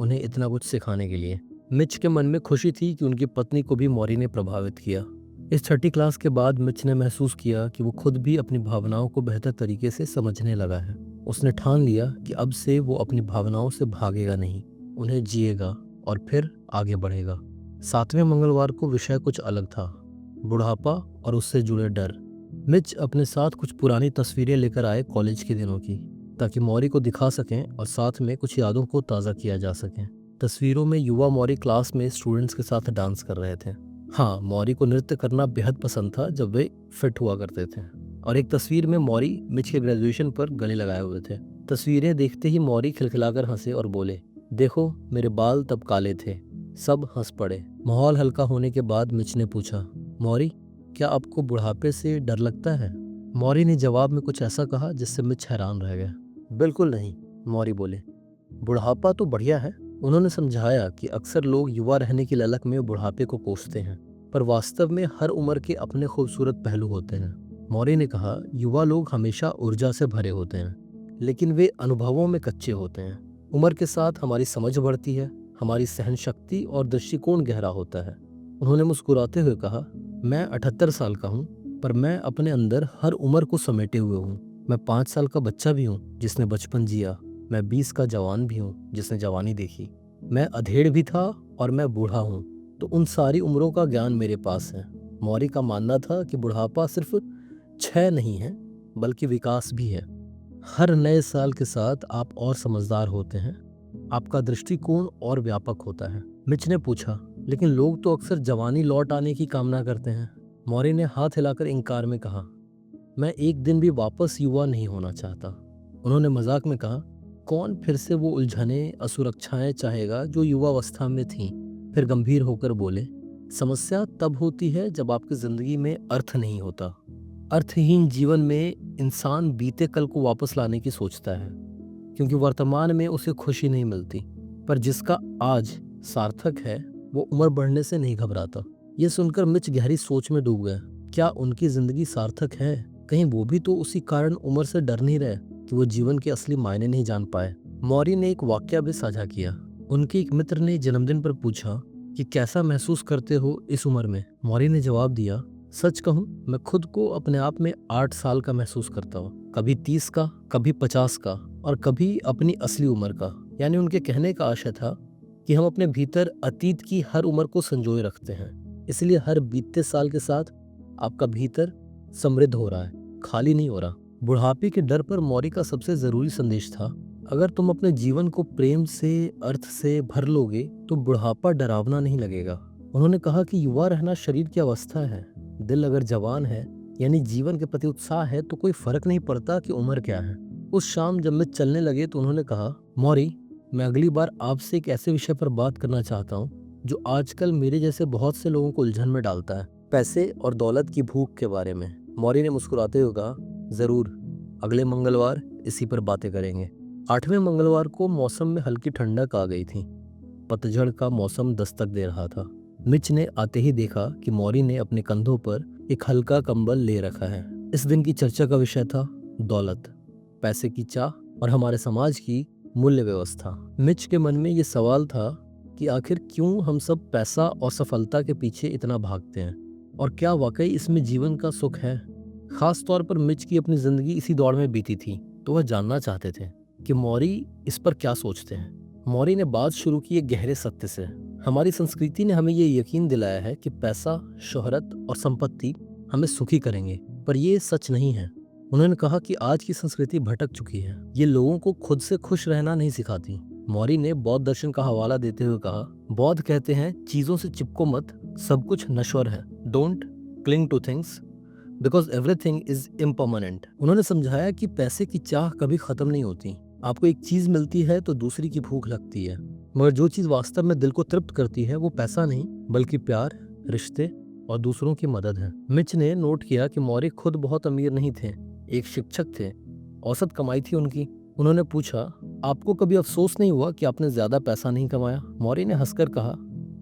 उन्हें इतना कुछ सिखाने के लिए। मिच के मन में खुशी थी कि उनकी पत्नी को भी मौरी ने प्रभावित किया। इस छठी क्लास के बाद मिच ने महसूस किया कि वो खुद भी अपनी भावनाओं को बेहतर तरीके से समझने लगा है। उसने ठान लिया कि अब से वो अपनी भावनाओं से भागेगा नहीं, उन्हें जिएगा और फिर आगे बढ़ेगा। 7वें मंगलवार को विषय कुछ अलग था, बुढ़ापा और उससे जुड़े डर। मिच अपने साथ कुछ पुरानी तस्वीरें लेकर आए कॉलेज के दिनों की, ताकि मौरी को दिखा सकें और साथ में कुछ यादों को ताज़ा किया जा सके। तस्वीरों में युवा मौरी क्लास में स्टूडेंट्स के साथ डांस कर रहे थे। हाँ, मौरी को नृत्य करना बेहद पसंद था जब वे फिट हुआ करते थे। और एक तस्वीर में मौरी मिच के ग्रेजुएशन पर गले लगाए हुए थे। तस्वीरें देखते ही मौरी खिलखिलाकर हंसे और बोले, देखो मेरे बाल तब काले थे। सब हंस पड़े। माहौल हल्का होने के बाद मिच ने पूछा, मौरी, क्या आपको बुढ़ापे से डर लगता है? मौरी ने जवाब में कुछ ऐसा कहा जिससे मिच हैरान रह गया। बिल्कुल नहीं, मौरी बोले, बुढ़ापा तो बढ़िया है। उन्होंने समझाया कि अक्सर लोग युवा रहने की ललक में बुढ़ापे को कोसते हैं, पर वास्तव में हर उम्र के अपने खूबसूरत पहलू होते हैं। मौरी ने कहा, युवा लोग हमेशा ऊर्जा से भरे होते हैं, लेकिन वे अनुभवों में कच्चे होते हैं। उम्र के साथ हमारी समझ बढ़ती है, हमारी सहन शक्ति और दृष्टिकोण गहरा होता है। उन्होंने मुस्कुराते हुए कहा, मैं 78 साल का हूँ, पर मैं अपने अंदर हर उम्र को समेटे हुए हूँ। मैं 5 साल का बच्चा भी हूँ जिसने बचपन जिया। मैं 20 का जवान भी हूँ जिसने जवानी देखी। मैं अधेड़ भी था और मैं बूढ़ा हूँ, तो उन सारी उम्रों का ज्ञान मेरे पास है। मौरी का मानना था कि बुढ़ापा सिर्फ क्षय नहीं है, बल्कि विकास भी है। हर नए साल के साथ आप और समझदार होते हैं, आपका दृष्टिकोण और व्यापक होता है। मिच ने पूछा, लेकिन लोग तो अक्सर जवानी लौट आने की कामना करते हैं। मौरी ने हाथ हिलाकर इनकार में कहा, मैं एक दिन भी वापस युवा नहीं होना चाहता। उन्होंने मजाक में कहा, कौन फिर से वो उलझने असुरक्षाएं चाहेगा जो युवावस्था में थीं। फिर गंभीर होकर बोले, समस्या तब होती है जब आपकी जिंदगी में अर्थ नहीं होता। अर्थहीन जीवन में इंसान बीते कल को वापस लाने की सोचता है, क्योंकि वर्तमान में उसे खुशी नहीं मिलती। पर जिसका आज सार्थक है वो उम्र बढ़ने से नहीं घबराता। ये सुनकर मिच गहरी सोच में डूब गया। क्या उनकी जिंदगी सार्थक है? कहीं वो भी तो उसी कारण उम्र से डर नहीं रहे कि वो जीवन के असली मायने नहीं जान पाए। मौरी ने एक वाकया भी साझा किया। उनके एक मित्र ने जन्मदिन पर पूछा कि कैसा महसूस करते हो इस उम्र में। मौरी ने जवाब दिया, सच कहूं, मैं खुद को अपने आप में 8 साल का महसूस करता हूँ, कभी 30 का, कभी 50 का और कभी अपनी असली उम्र का। यानी उनके कहने का आशय था कि हम अपने भीतर अतीत की हर उम्र को संजोए रखते हैं, इसलिए हर बीतते साल के साथ आपका भीतर समृद्ध हो रहा है, खाली नहीं हो रहा। बुढ़ापे के डर पर मौरी का सबसे जरूरी संदेश था, अगर तुम अपने जीवन को प्रेम से, अर्थ से भर लोगे तो बुढ़ापा डरावना नहीं लगेगा। उन्होंने कहा कि युवा रहना शरीर की अवस्था है, दिल अगर जवान है यानी जीवन के प्रति उत्साह है तो कोई फर्क नहीं पड़ता कि उम्र क्या है। उस शाम जब मैं चलने लगे तो उन्होंने कहा, मौरी, मैं अगली बार आपसे एक ऐसे विषय पर बात करना चाहता हूँ जो आजकल मेरे जैसे बहुत से लोगों को उलझन में डालता है, पैसे और दौलत की भूख के बारे में। मौरी ने मुस्कुराते हुए कहा, जरूर, अगले मंगलवार इसी पर बातें करेंगे। 8वें मंगलवार को मौसम में हल्की ठंडक आ गई थी। पतझड़ का मौसम दस्तक दे रहा था। मिच ने आते ही देखा कि मौरी ने अपने कंधों पर एक हल्का कंबल ले रखा है। इस दिन की चर्चा का विषय था दौलत, पैसे की चाह और हमारे समाज की मूल्य व्यवस्था। मिच के मन में ये सवाल था कि आखिर क्यों हम सब पैसा और सफलता के पीछे इतना भागते हैं, और क्या वाकई इसमें जीवन का सुख है। खास तौर पर मिच की अपनी जिंदगी इसी दौड़ में बीती थी, तो वह जानना चाहते थे कि मौरी इस पर क्या सोचते हैं। मौरी ने बात शुरू की एक गहरे सत्य से। हमारी संस्कृति ने हमें ये यकीन दिलाया है कि पैसा, शोहरत और संपत्ति हमें सुखी करेंगे, पर ये सच नहीं है। उन्होंने कहा कि आज की संस्कृति भटक चुकी है, ये लोगों को खुद से खुश रहना नहीं सिखाती। मौरी ने बौद्ध दर्शन का हवाला देते हुए कहा, बौद्ध कहते हैं, चीजों से चिपको मत, सब कुछ नश्वर है। Don't cling two things, because everything is impermanent. उन्होंने समझाया कि पैसे की चाह कभी खत्म नहीं होती। आपको एक चीज मिलती है तो दूसरी की भूख लगती है, मगर जो चीज वास्तव में दिल को तृप्त करती है वो पैसा नहीं बल्कि प्यार, रिश्ते और दूसरों की मदद है। मिच ने नोट किया कि मौर्य खुद बहुत अमीर नहीं थे, एक शिक्षक थे, औसत कमाई थी उनकी। उन्होंने पूछा, आपको कभी अफसोस नहीं हुआ कि आपने ज्यादा पैसा नहीं कमाया? मौर्य ने हंसकर कहा,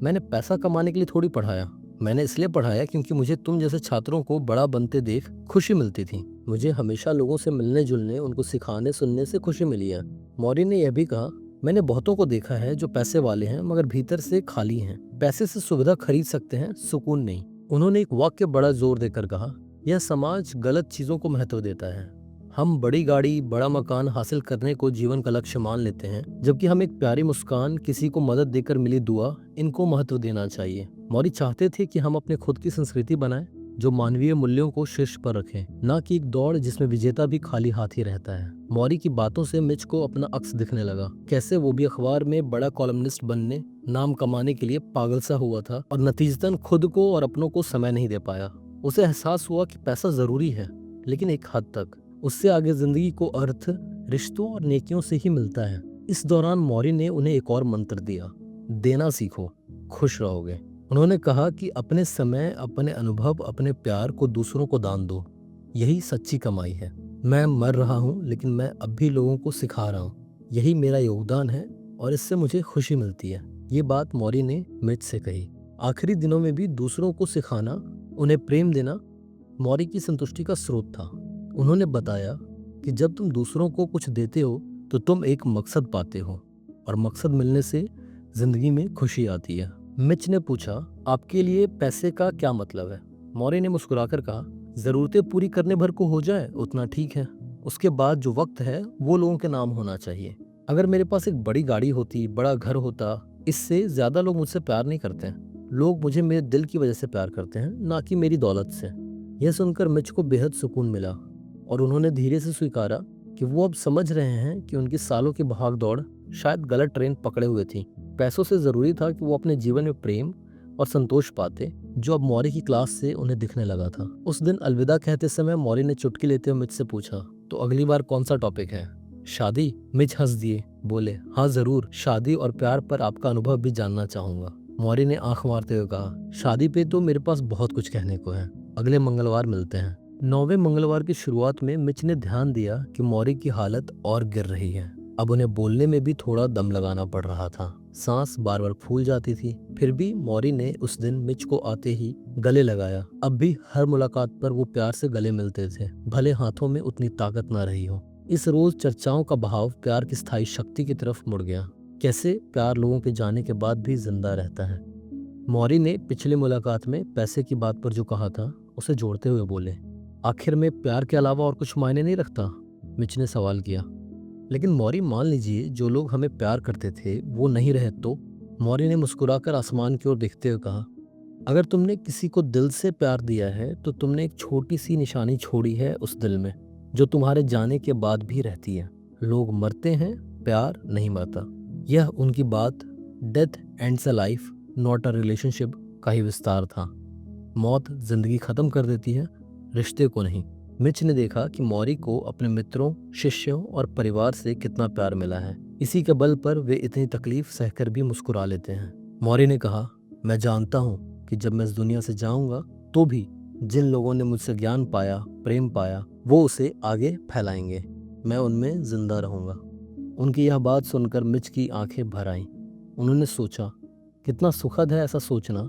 मैंने पैसा कमाने के लिए थोड़ी पढ़ाया, मैंने इसलिए पढ़ाया क्योंकि मुझे तुम जैसे छात्रों को बड़ा बनते देख खुशी मिलती थी। मुझे हमेशा लोगों से मिलने जुलने, उनको सिखाने सुनने से खुशी मिली है। मौर्य ने यह भी कहा, मैंने बहुतों को देखा है जो पैसे वाले हैं मगर भीतर से खाली हैं। पैसे से सुविधा खरीद सकते हैं, सुकून नहीं। उन्होंने एक वाक्य बड़ा जोर देकर कहा, यह समाज गलत चीजों को महत्व देता है। हम बड़ी गाड़ी, बड़ा मकान हासिल करने को जीवन का लक्ष्य मान लेते हैं, जबकि हम एक प्यारी मुस्कान, किसी को मदद देकर मिली दुआ, इनको महत्व देना चाहिए। मौर्य चाहते थे कि हम अपने खुद की संस्कृति बनाएं जो मानवीय मूल्यों को शीर्ष पर रखे, न कि एक दौड़ जिसमें विजेता भी खाली हाथ ही रहता है। मौर्य की बातों से मिच को अपना अक्स दिखने लगा, कैसे वो भी अखबार में बड़ा कॉलमनिस्ट बनने, नाम कमाने के लिए पागल सा हुआ था और नतीजतन खुद को और अपनों को समय नहीं दे पाया। उसे एहसास हुआ कि पैसा जरूरी है, लेकिन एक हद तक। उससे आगे जिंदगी को अर्थ रिश्तों और नेकियों से ही मिलता है। इस दौरान मौर्य ने उन्हें एक और मंत्र दिया, देना सीखो, खुश रहोगे। उन्होंने कहा कि अपने समय, अपने अनुभव, अपने प्यार को दूसरों को दान दो, यही सच्ची कमाई है। मैं मर रहा हूँ लेकिन मैं अब भी लोगों को सिखा रहा हूँ, यही मेरा योगदान है और इससे मुझे खुशी मिलती है। ये बात मौर्य ने मिच से कही। आखिरी दिनों में भी दूसरों को सिखाना, उन्हें प्रेम देना मौर्य की संतुष्टि का स्रोत था। उन्होंने बताया कि जब तुम दूसरों को कुछ देते हो तो तुम एक मकसद पाते हो और मकसद मिलने से जिंदगी में खुशी आती है। मिच ने पूछा, आपके लिए पैसे का क्या मतलब है? मौर्य ने मुस्कुराकर कहा, जरूरतें पूरी करने भर को हो जाए उतना ठीक है, उसके बाद जो वक्त है वो लोगों के नाम होना चाहिए। अगर मेरे पास एक बड़ी गाड़ी होती, बड़ा घर होता, इससे ज्यादा लोग मुझसे प्यार नहीं करते हैं। लोग मुझे मेरे दिल की वजह से प्यार करते हैं, ना कि मेरी दौलत से। यह सुनकर मिच को बेहद सुकून मिला और उन्होंने धीरे से स्वीकारा कि वो अब समझ रहे हैं कि उनकी सालों की भाग दौड़ शायद गलत ट्रेन पकड़े हुए थी। पैसों से जरूरी था कि वो अपने जीवन में प्रेम और संतोष पाते, जो अब मौर्य की क्लास से उन्हें दिखने लगा था। उस दिन अलविदा कहते समय मौर्य ने चुटकी लेते हुए मिच से पूछा, तो अगली बार कौन सा टॉपिक है? शादी? मिच हंस दिए, बोले, हाँ जरूर, शादी और प्यार पर आपका अनुभव भी जानना चाहूंगा। मौर्य ने आंख मारते हुए कहा, शादी पे तो मेरे पास बहुत कुछ कहने को है, अगले मंगलवार मिलते हैं। 9वें मंगलवार की शुरुआत में मिच ने ध्यान दिया कि मौर्य की हालत और गिर रही है। अब उन्हें बोलने में भी थोड़ा दम लगाना पड़ रहा था, सांस बार बार फूल जाती थी। फिर भी मौर्य ने उस दिन मिच को आते ही गले लगाया। अब भी हर मुलाकात पर वो प्यार से गले मिलते थे, भले हाथों में उतनी ताकत ना रही हो। इस रोज चर्चाओं का बहाव प्यार की स्थायी शक्ति की तरफ मुड़ गया। कैसे प्यार लोगों के जाने के बाद भी जिंदा रहता है। मौर्य ने पिछली मुलाकात में पैसे की बात पर जो कहा था उसे जोड़ते हुए बोले, आखिर में प्यार के अलावा और कुछ मायने नहीं रखता? मिच ने सवाल किया। लेकिन मौर्य, मान लीजिए जो लोग हमें प्यार करते थे वो नहीं रहे तो? मौर्य ने मुस्कुराकर आसमान की ओर देखते हुए कहा, अगर तुमने किसी को दिल से प्यार दिया है तो तुमने एक छोटी सी निशानी छोड़ी है उस दिल में, जो तुम्हारे जाने के बाद भी रहती है। लोग मरते हैं, प्यार नहीं मरता। यह उनकी बात death ends a life not a relationship का ही विस्तार था। मौत जिंदगी खत्म कर देती है, रिश्ते को नहीं। मिच ने देखा कि मौर्य को अपने मित्रों, शिष्यों और परिवार से कितना प्यार मिला है। इसी के बल पर वे इतनी तकलीफ सहकर भी मुस्कुरा लेते हैं। मौर्य ने कहा, मैं जानता हूँ कि जब मैं इस दुनिया से जाऊंगा तो भी जिन लोगों ने मुझसे ज्ञान पाया, प्रेम पाया, वो उसे आगे फैलाएंगे। मैं उनमें जिंदा रहूंगा। उनकी यह बात सुनकर मिच की आंखें भर आईं। उन्होंने सोचा, कितना सुखद है ऐसा सोचना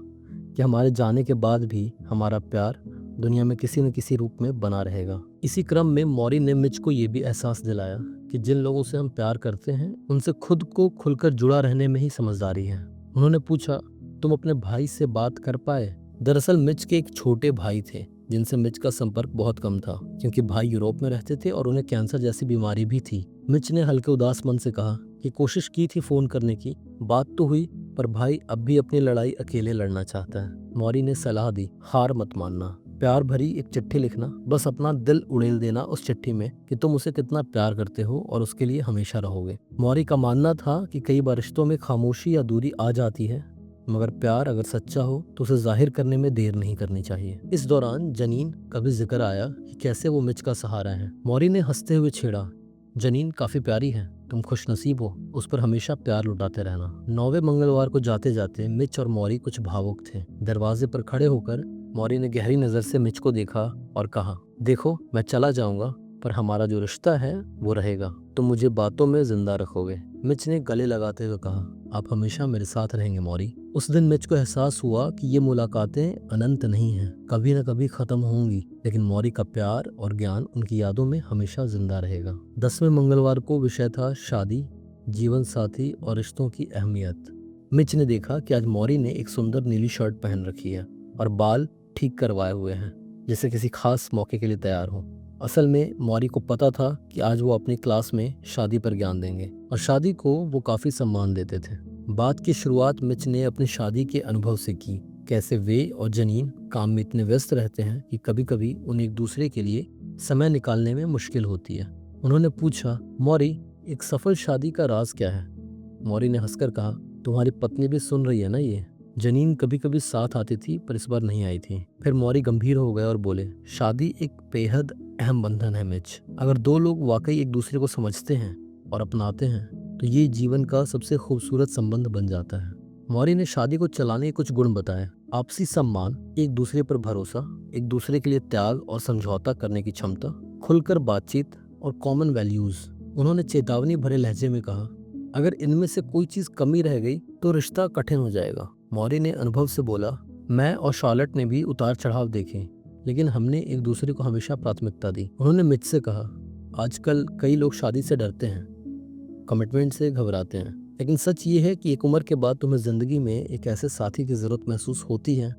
कि हमारे जाने के बाद भी हमारा प्यार दुनिया में किसी न किसी रूप में बना रहेगा। इसी क्रम में मौर्य ने मिच को ये भी एहसास दिलाया कि जिन लोगों से हम प्यार करते हैं उनसे खुद को खुलकर जुड़ा रहने में ही समझदारी है। उन्होंने पूछा, तुम अपने भाई से बात कर पाए? दरअसल मिच के एक छोटे भाई थे जिनसे मिच का संपर्क बहुत कम था, क्योंकि भाई यूरोप में रहते थे और उन्हें कैंसर जैसी बीमारी भी थी। मिच ने हल्के उदास मन से कहा कि कोशिश की थी फोन करने की, बात तो हुई, पर भाई अब भी अपनी लड़ाई अकेले लड़ना चाहता है। मौर्य ने सलाह दी, हार मत मानना, प्यार भरी एक चिट्ठी लिखना, बस अपना दिल उड़ेल देना उस चिट्ठी में कि तुम उसे कितना प्यार करते हो और उसके लिए हमेशा रहोगे। मौर्य का मानना था कि कई बार रिश्तों में खामोशी या दूरी आ जाती है, मगर प्यार अगर सच्चा हो तो उसे जाहिर करने में देर नहीं करनी चाहिए। इस दौरान जनीन का भी जिक्र आया कि कैसे वो मिच का सहारा है। मौरी ने हंसते हुए छेड़ा, जनीन काफी प्यारी है, तुम खुशनसीब हो, उस पर हमेशा प्यार लुटाते रहना। 9वें मंगलवार को जाते जाते मिच और मौरी कुछ भावुक थे। दरवाजे पर खड़े होकर मौरी ने गहरी नजर से मिच को देखा और कहा, देखो मैं चला जाऊंगा पर हमारा जो रिश्ता है वो रहेगा, तुम मुझे बातों में जिंदा रखोगे। मिच ने गले लगाते हुए कहा, आप हमेशा मेरे साथ रहेंगे मौरी। उस दिन मिच को एहसास हुआ कि ये मुलाकातें अनंत नहीं हैं, कभी न कभी खत्म होंगी, लेकिन मौरी का प्यार और ज्ञान उनकी यादों में हमेशा जिंदा रहेगा। 10वें मंगलवार को विषय था शादी, जीवन साथी और रिश्तों की अहमियत। मिच ने देखा कि आज मौरी ने एक सुंदर नीली शर्ट पहन रखी है और बाल ठीक करवाए हुए हैं, जैसे किसी खास मौके के लिए तैयार हो। असल में मौरी को पता था कि आज वो अपनी क्लास में शादी पर ज्ञान देंगे और शादी को वो काफी सम्मान देते थे। बात की शुरुआत मिच ने अपनी शादी के अनुभव से की, कैसे वे और जनीन काम में इतने व्यस्त रहते हैं कि कभी कभी उन्हें एक दूसरे के लिए समय निकालने में मुश्किल होती है। उन्होंने पूछा, मौरी एक सफल शादी का राज क्या है? मौरी ने हंसकर कहा, तुम्हारी पत्नी भी सुन रही है ना ये? जनीन कभी कभी साथ आती थी पर इस बार नहीं आई थी। फिर मौरी गंभीर हो गए और बोले, शादी एक बेहद अहम बंधन है मिच। अगर दो लोग वाकई एक दूसरे को समझते हैं और अपनाते हैं तो ये जीवन का सबसे खूबसूरत संबंध बन जाता है। मौरी ने शादी को चलाने के कुछ गुण बताए, आपसी सम्मान, एक दूसरे पर भरोसा, एक दूसरे के लिए त्याग और समझौता करने की क्षमता, खुलकर बातचीत और कॉमन वैल्यूज। उन्होंने चेतावनी भरे लहजे में कहा, अगर इनमें से कोई चीज कमी रह गई तो रिश्ता कठिन हो जाएगा। मौरी ने अनुभव से बोला, मैं और शार्लेट ने भी उतार चढ़ाव देखे, लेकिन हमने एक दूसरे को हमेशा प्राथमिकता दी। उन्होंने मिच से कहा, आजकल कई लोग शादी से डरते हैं, कमिटमेंट से घबराते हैं, लेकिन सच ये है कि एक उम्र के बाद तुम्हें जिंदगी में एक ऐसे साथी की जरूरत महसूस होती है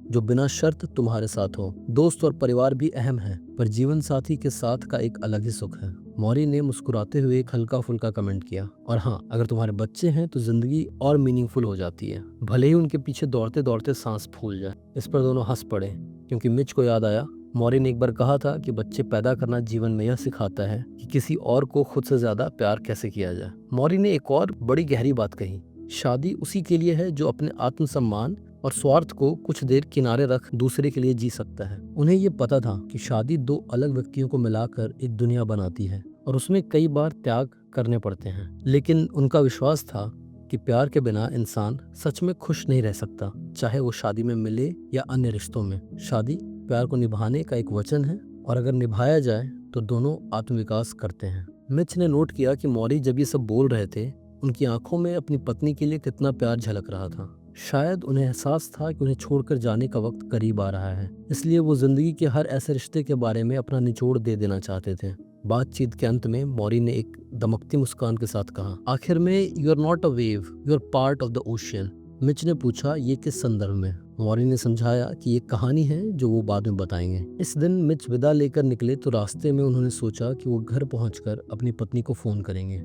जो बिना शर्त तुम्हारे साथ हो। दोस्त और परिवार भी अहम है, पर जीवन साथी के साथ का एक अलग ही सुख है। मौरी ने मुस्कुराते हुए एक हल्का फुल्का कमेंट किया, और हाँ, अगर तुम्हारे बच्चे हैं तो जिंदगी और मीनिंगफुल हो जाती है, भले ही उनके पीछे दौड़ते दौड़ते सांस फूल जाए। इस पर दोनों हंस पड़े, क्योंकि मिच को याद आया मौरी ने एक बार कहा था कि बच्चे पैदा करना जीवन में यह सिखाता है कि किसी और को खुद से ज्यादा प्यार कैसे किया जाए। मौरी ने एक और बड़ी गहरी बात कही, शादी उसी के लिए है जो अपने आत्मसम्मान और स्वार्थ को कुछ देर किनारे रख दूसरे के लिए जी सकता है। उन्हें ये पता था कि शादी दो अलग व्यक्तियों को मिलाकर एक दुनिया बनाती है और उसमें कई बार त्याग करने पड़ते हैं, लेकिन उनका विश्वास था कि प्यार के बिना इंसान सच में खुश नहीं रह सकता, चाहे वो शादी में मिले या अन्य रिश्तों में। शादी प्यार को निभाने का एक वचन है और अगर निभाया जाए तो दोनों आत्मविकास करते हैं। मिच ने नोट किया कि मौरी जब ये सब बोल रहे थे उनकी आंखों में अपनी पत्नी के लिए कितना प्यार झलक रहा था। शायद उन्हें एहसास था कि उन्हें छोड़कर जाने का वक्त करीब आ रहा है, इसलिए वो जिंदगी के हर ऐसे रिश्ते के बारे में अपना निचोड़ दे देना चाहते थे। बातचीत के अंत में मौरी ने एक दमकती मुस्कान के साथ कहा, आखिर में you are not a wave, you are part of the ocean. Mitch ने पूछा, ये किस संदर्भ में? मौरी ने समझाया कि ये कहानी है जो वो बाद में बताएंगे। इस दिन मिच विदा लेकर निकले तो रास्ते में उन्होंने सोचा कि वो घर पहुंचकर अपनी पत्नी को फोन करेंगे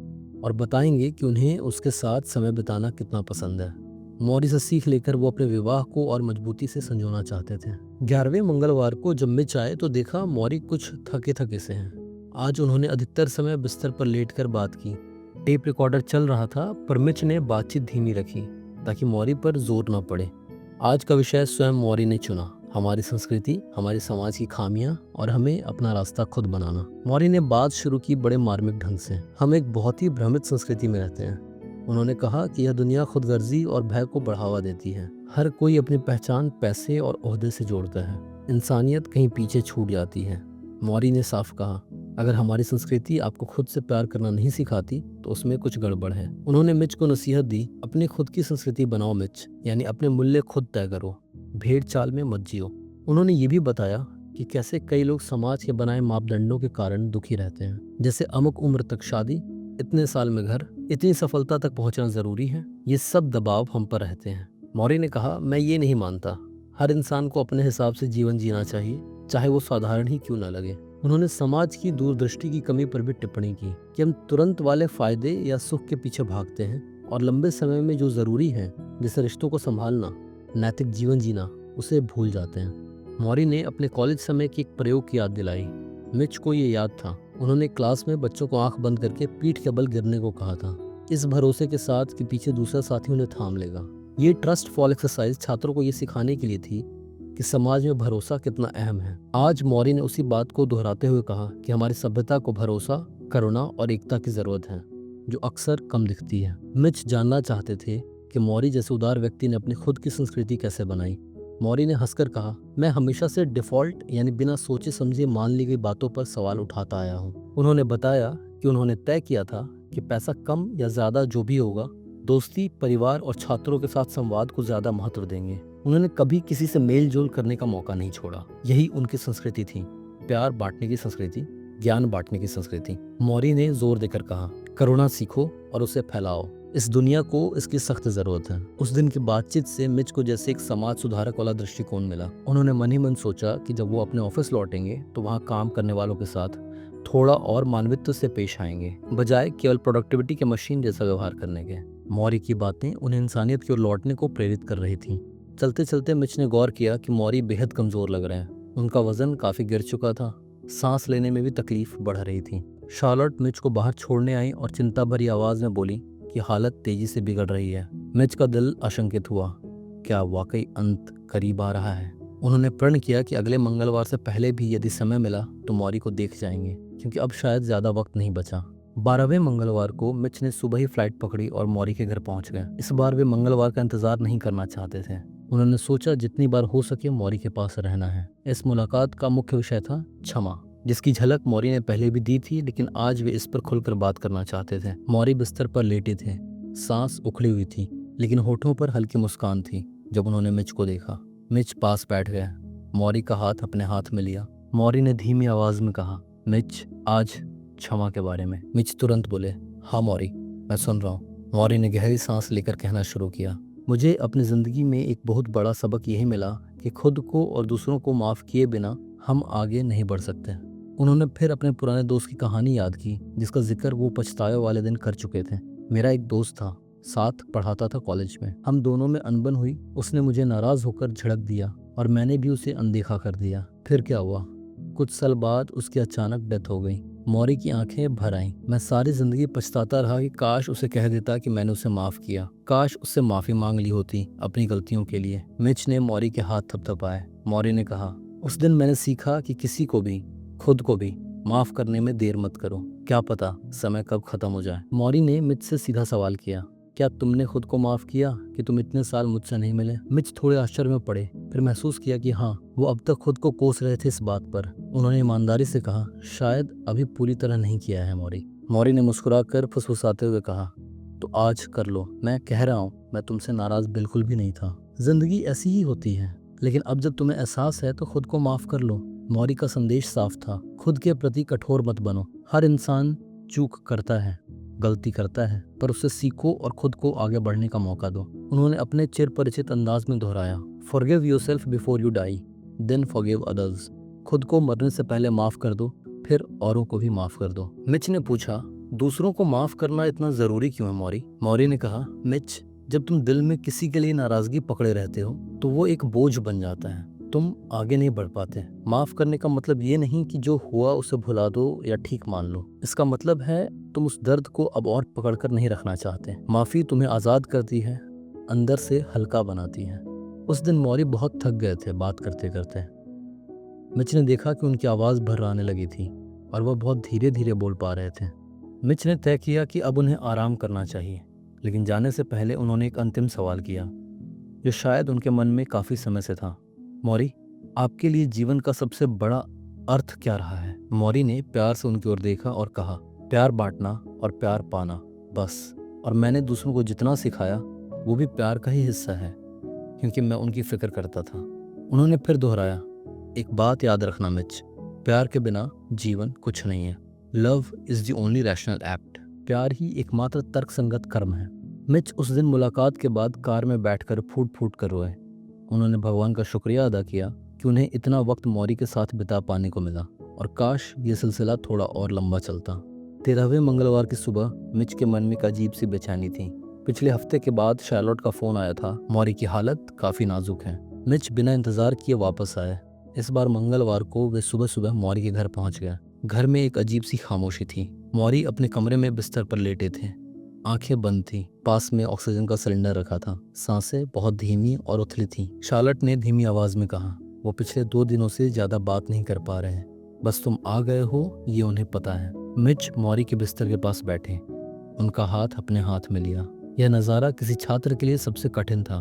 और बताएंगे कि उन्हें उसके साथ समय बिताना कितना पसंद है। मौरी से सीख लेकर वो अपने विवाह को और मजबूती से संजोना चाहते थे। 11वें मंगलवार को जब मिच आए तो देखा मौरी कुछ थके थके से हैं। आज उन्होंने अधिकतर समय बिस्तर पर लेटकर बात की। टेप रिकॉर्डर चल रहा था पर मिच ने बातचीत धीमी रखी ताकि मौरी पर जोर न पड़े। आज का विषय स्वयं मौरी ने चुना, हमारी संस्कृति, हमारे समाज की खामियां और हमें अपना रास्ता खुद बनाना। मौरी ने बात शुरू की बड़े मार्मिक ढंग से, हम एक बहुत ही भ्रमित संस्कृति में रहते हैं। उन्होंने कहा कि यह दुनिया खुदगर्जी और भय को बढ़ावा देती है। हर कोई अपनी पहचान पैसे और ओहदे से जोड़ता है, इंसानियत कहीं पीछे छूट जाती है। मौरी ने साफ कहा, अगर हमारी संस्कृति आपको खुद से प्यार करना नहीं सिखाती तो उसमें कुछ गड़बड़ है। उन्होंने मिच को नसीहत दी, अपनी खुद की संस्कृति बनाओ मिच, यानी अपने मूल्य खुद तय करो, भेड़ चाल में मत जियो। उन्होंने ये भी बताया कि कैसे कई लोग समाज के बनाए मापदंडों के कारण दुखी रहते हैं, जैसे अमुक उम्र तक शादी, इतने साल में घर, इतनी सफलता तक पहुंचना जरूरी है। ये सब दबाव हम पर रहते हैं। मौरी ने कहा, मैं ये नहीं मानता, हर इंसान को अपने हिसाब से जीवन जीना चाहिए, चाहे वो साधारण ही क्यों न लगे। उन्होंने समाज की दूरदृष्टि की कमी पर भी टिप्पणी की कि हम तुरंत वाले फायदे या सुख के पीछे भागते हैं और लंबे समय में जो जरूरी है, जैसे रिश्तों को संभालना, नैतिक जीवन जीना, उसे भूल जाते हैं। मौरी ने अपने कॉलेज समय की एक प्रयोग की याद दिलाई। मिच को ये याद था, उन्होंने क्लास में बच्चों को आंख बंद करके पीठ के बल गिरने को कहा था, इस भरोसे के साथ कि पीछे दूसरा साथी उन्हें थाम लेगा। ये ट्रस्ट फॉल एक्सरसाइज छात्रों को ये सिखाने के लिए थी कि समाज में भरोसा कितना अहम है। आज मौरी ने उसी बात को दोहराते हुए कहा कि हमारी सभ्यता को भरोसा, करुणा और एकता की जरूरत है, जो अक्सर कम दिखती है। मिच जानना चाहते थे कि मौरी जैसे उदार व्यक्ति ने अपनी खुद की संस्कृति कैसे बनाई। मौरी ने हंसकर कहा, मैं हमेशा से डिफॉल्ट यानी बिना सोचे समझे मान ली गई बातों पर सवाल उठाता आया हूँ। उन्होंने बताया कि उन्होंने तय किया था कि पैसा कम या ज्यादा जो भी होगा, दोस्ती, परिवार और छात्रों के साथ संवाद को ज्यादा महत्व देंगे। उन्होंने कभी किसी से मेल जोल करने का मौका नहीं छोड़ा। यही उनकी संस्कृति थी, प्यार बांटने की संस्कृति, ज्ञान बांटने की संस्कृति। मौरी ने जोर देकर कहा, करुणा सीखो और उसे फैलाओ। इस दुनिया को इसकी सख्त जरूरत है। उस दिन की बातचीत से मिच को जैसे एक समाज सुधारक वाला दृष्टिकोण मिला। उन्होंने मन ही मन सोचा कि जब वो अपने ऑफिस लौटेंगे तो वहाँ काम करने वालों के साथ थोड़ा और मानवत्व से पेश आएंगे, बजाय केवल प्रोडक्टिविटी के मशीन जैसा व्यवहार करने के। मौरी की बातें उन्हें इंसानियत की ओर लौटने को प्रेरित कर रही थीं। चलते चलते मिच ने गौर किया कि मौरी बेहद कमजोर लग रहे हैं। उनका वजन काफी गिर चुका था, सांस लेने में भी तकलीफ बढ़ रही थी। शार्लोट मिच को बाहर छोड़ने आई और चिंता भरी आवाज में बोली कि हालत तेजी से बिगड़ रही है। मिच का दिल आशंकित हुआ, क्या वाकई अंत करीब आ रहा है? उन्होंने प्रण किया कि अगले मंगलवार से पहले भी यदि समय मिला तो मौरी को देख जाएंगे, क्योंकि अब शायद ज्यादा वक्त नहीं बचा। 12वें मंगलवार को मिच ने सुबह ही फ्लाइट पकड़ी और मौरी के घर पहुंच गए। इस बार वे मंगलवार का इंतजार नहीं करना चाहते थे। उन्होंने सोचा जितनी बार हो सके मौरी के पास रहना है। इस मुलाकात का मुख्य विषय था क्षमा, जिसकी झलक मौरी ने पहले भी दी थी, लेकिन आज वे इस पर खुलकर बात करना चाहते थे। मौरी बिस्तर पर लेटे थे, सांस उखड़ी हुई थी, लेकिन होठों पर हल्की मुस्कान थी। जब उन्होंने मिच को देखा, मिच पास बैठ गया, मौरी का हाथ अपने हाथ में लिया। मौरी ने धीमी आवाज में कहा, मिच, आज क्षमा के बारे में। मिच तुरंत बोले, हाँ मौरी, मैं सुन रहा हूँ। मौरी ने गहरी सांस लेकर कहना शुरू किया, मुझे अपनी जिंदगी में एक बहुत बड़ा सबक यही मिला कि खुद को और दूसरों को माफ किए बिना हम आगे नहीं बढ़ सकते। उन्होंने फिर अपने पुराने दोस्त की कहानी याद की, जिसका जिक्र वो पछतावे वाले दिन कर चुके थे। मेरा एक दोस्त था, साथ पढ़ाता था कॉलेज में। हम दोनों में अनबन हुई, उसने मुझे नाराज होकर झिड़क दिया और मैंने भी उसे अनदेखा कर दिया। फिर क्या हुआ? कुछ साल बाद उसकी अचानक डेथ हो गई। मौरी की आंखें भर आईं। मैं सारी जिंदगी पछताता रहा कि काश उसे कह देता कि मैंने उसे माफ किया, काश उससे माफी मांग ली होती अपनी गलतियों के लिए। मिच ने मौरी के हाथ थपथपाए। मौरी ने कहा, उस दिन मैंने सीखा कि किसी को भी, खुद को भी माफ करने में देर मत करो, क्या पता समय कब खत्म हो जाए। मौरी ने मिच से सीधा सवाल किया, क्या तुमने खुद को माफ किया कि तुम इतने साल मुझसे नहीं मिले? मिच थोड़े आश्चर्य में पड़े, फिर महसूस किया कि हाँ, वो अब तक खुद को कोस रहे थे इस बात पर। उन्होंने ईमानदारी से कहा, शायद अभी पूरी तरह नहीं किया है मौरी। मौरी ने मुस्कुराकर फुसफुसाते हुए कहा, तो आज कर लो। मैं कह रहा हूँ, मैं तुमसे नाराज बिल्कुल भी नहीं था। जिंदगी ऐसी ही होती है, लेकिन अब जब तुम्हें एहसास है तो खुद को माफ कर लो। मौरी का संदेश साफ था, खुद के प्रति कठोर मत बनो। हर इंसान चूक करता है, गलती करता है, पर उससे सीखो और खुद को आगे बढ़ने का मौका दो। उन्होंने अपने चिर परिचित अंदाज में दोहराया, forgive yourself before you die, then forgive others. खुद को मरने से पहले माफ कर दो, फिर औरों को भी माफ कर दो। मिच ने पूछा, दूसरों को माफ करना इतना जरूरी क्यों है मौरी? मौरी ने कहा, मिच, जब तुम दिल में किसी के लिए नाराजगी पकड़े रहते हो तो वो एक बोझ बन जाता है, तुम आगे नहीं बढ़ पाते। माफ करने का मतलब ये नहीं कि जो हुआ उसे भुला दो या ठीक मान लो। इसका मतलब है तुम उस दर्द को अब और पकड़कर नहीं रखना चाहते। माफी तुम्हें आजाद करती है, अंदर से हल्का बनाती है। उस दिन मौरी बहुत थक गए थे बात करते करते। मिच ने देखा कि उनकी आवाज भर आने लगी थी और वह बहुत धीरे धीरे बोल पा रहे थे। मिच ने तय किया कि अब उन्हें आराम करना चाहिए, लेकिन जाने से पहले उन्होंने एक अंतिम सवाल किया, जो शायद उनके मन में काफी समय से था। मौरी, आपके लिए जीवन का सबसे बड़ा अर्थ क्या रहा है? मौरी ने प्यार से उनकी ओर देखा और कहा, प्यार बांटना और प्यार पाना, बस। और मैंने दूसरों को जितना सिखाया वो भी प्यार का ही हिस्सा है, क्योंकि मैं उनकी फिक्र करता था। उन्होंने फिर दोहराया, एक बात याद रखना मिच, प्यार के बिना जीवन कुछ नहीं है। Love is the only rational act. प्यार ही एकमात्र तर्कसंगत कर्म है। मिच उस दिन मुलाकात के बाद कार में बैठकर फूट फूट कर रोए। उन्होंने भगवान का शुक्रिया अदा किया कि उन्हें इतना वक्त मौरी के साथ बिता पाने को मिला, और काश ये सिलसिला थोड़ा और लंबा चलता। 13वें मंगलवार की सुबह मिच के मन में एक अजीब सी बेचैनी थी। पिछले हफ्ते के बाद शार्लोट का फोन आया था, मौरी की हालत काफी नाजुक है। मिच बिना इंतजार किए वापस आए। इस बार मंगलवार को वे सुबह सुबह मौरी के घर पहुंच गए। घर में एक अजीब सी खामोशी थी। मौरी अपने कमरे में बिस्तर पर लेटे थे, आंखें बंद थी। पास में ऑक्सीजन का सिलेंडर रखा था। सांसें बहुत धीमी और उथली थीं। शार्लेट ने धीमी आवाज में कहा, वो पिछले 2 दिनों से ज्यादा बात नहीं कर पा रहे हैं। बस तुम आ गए हो ये उन्हें पता है। मिच मौरी के बिस्तर के पास बैठे, उनका हाथ अपने हाथ में लिया। यह नज़ारा किसी छात्र के लिए सबसे कठिन था,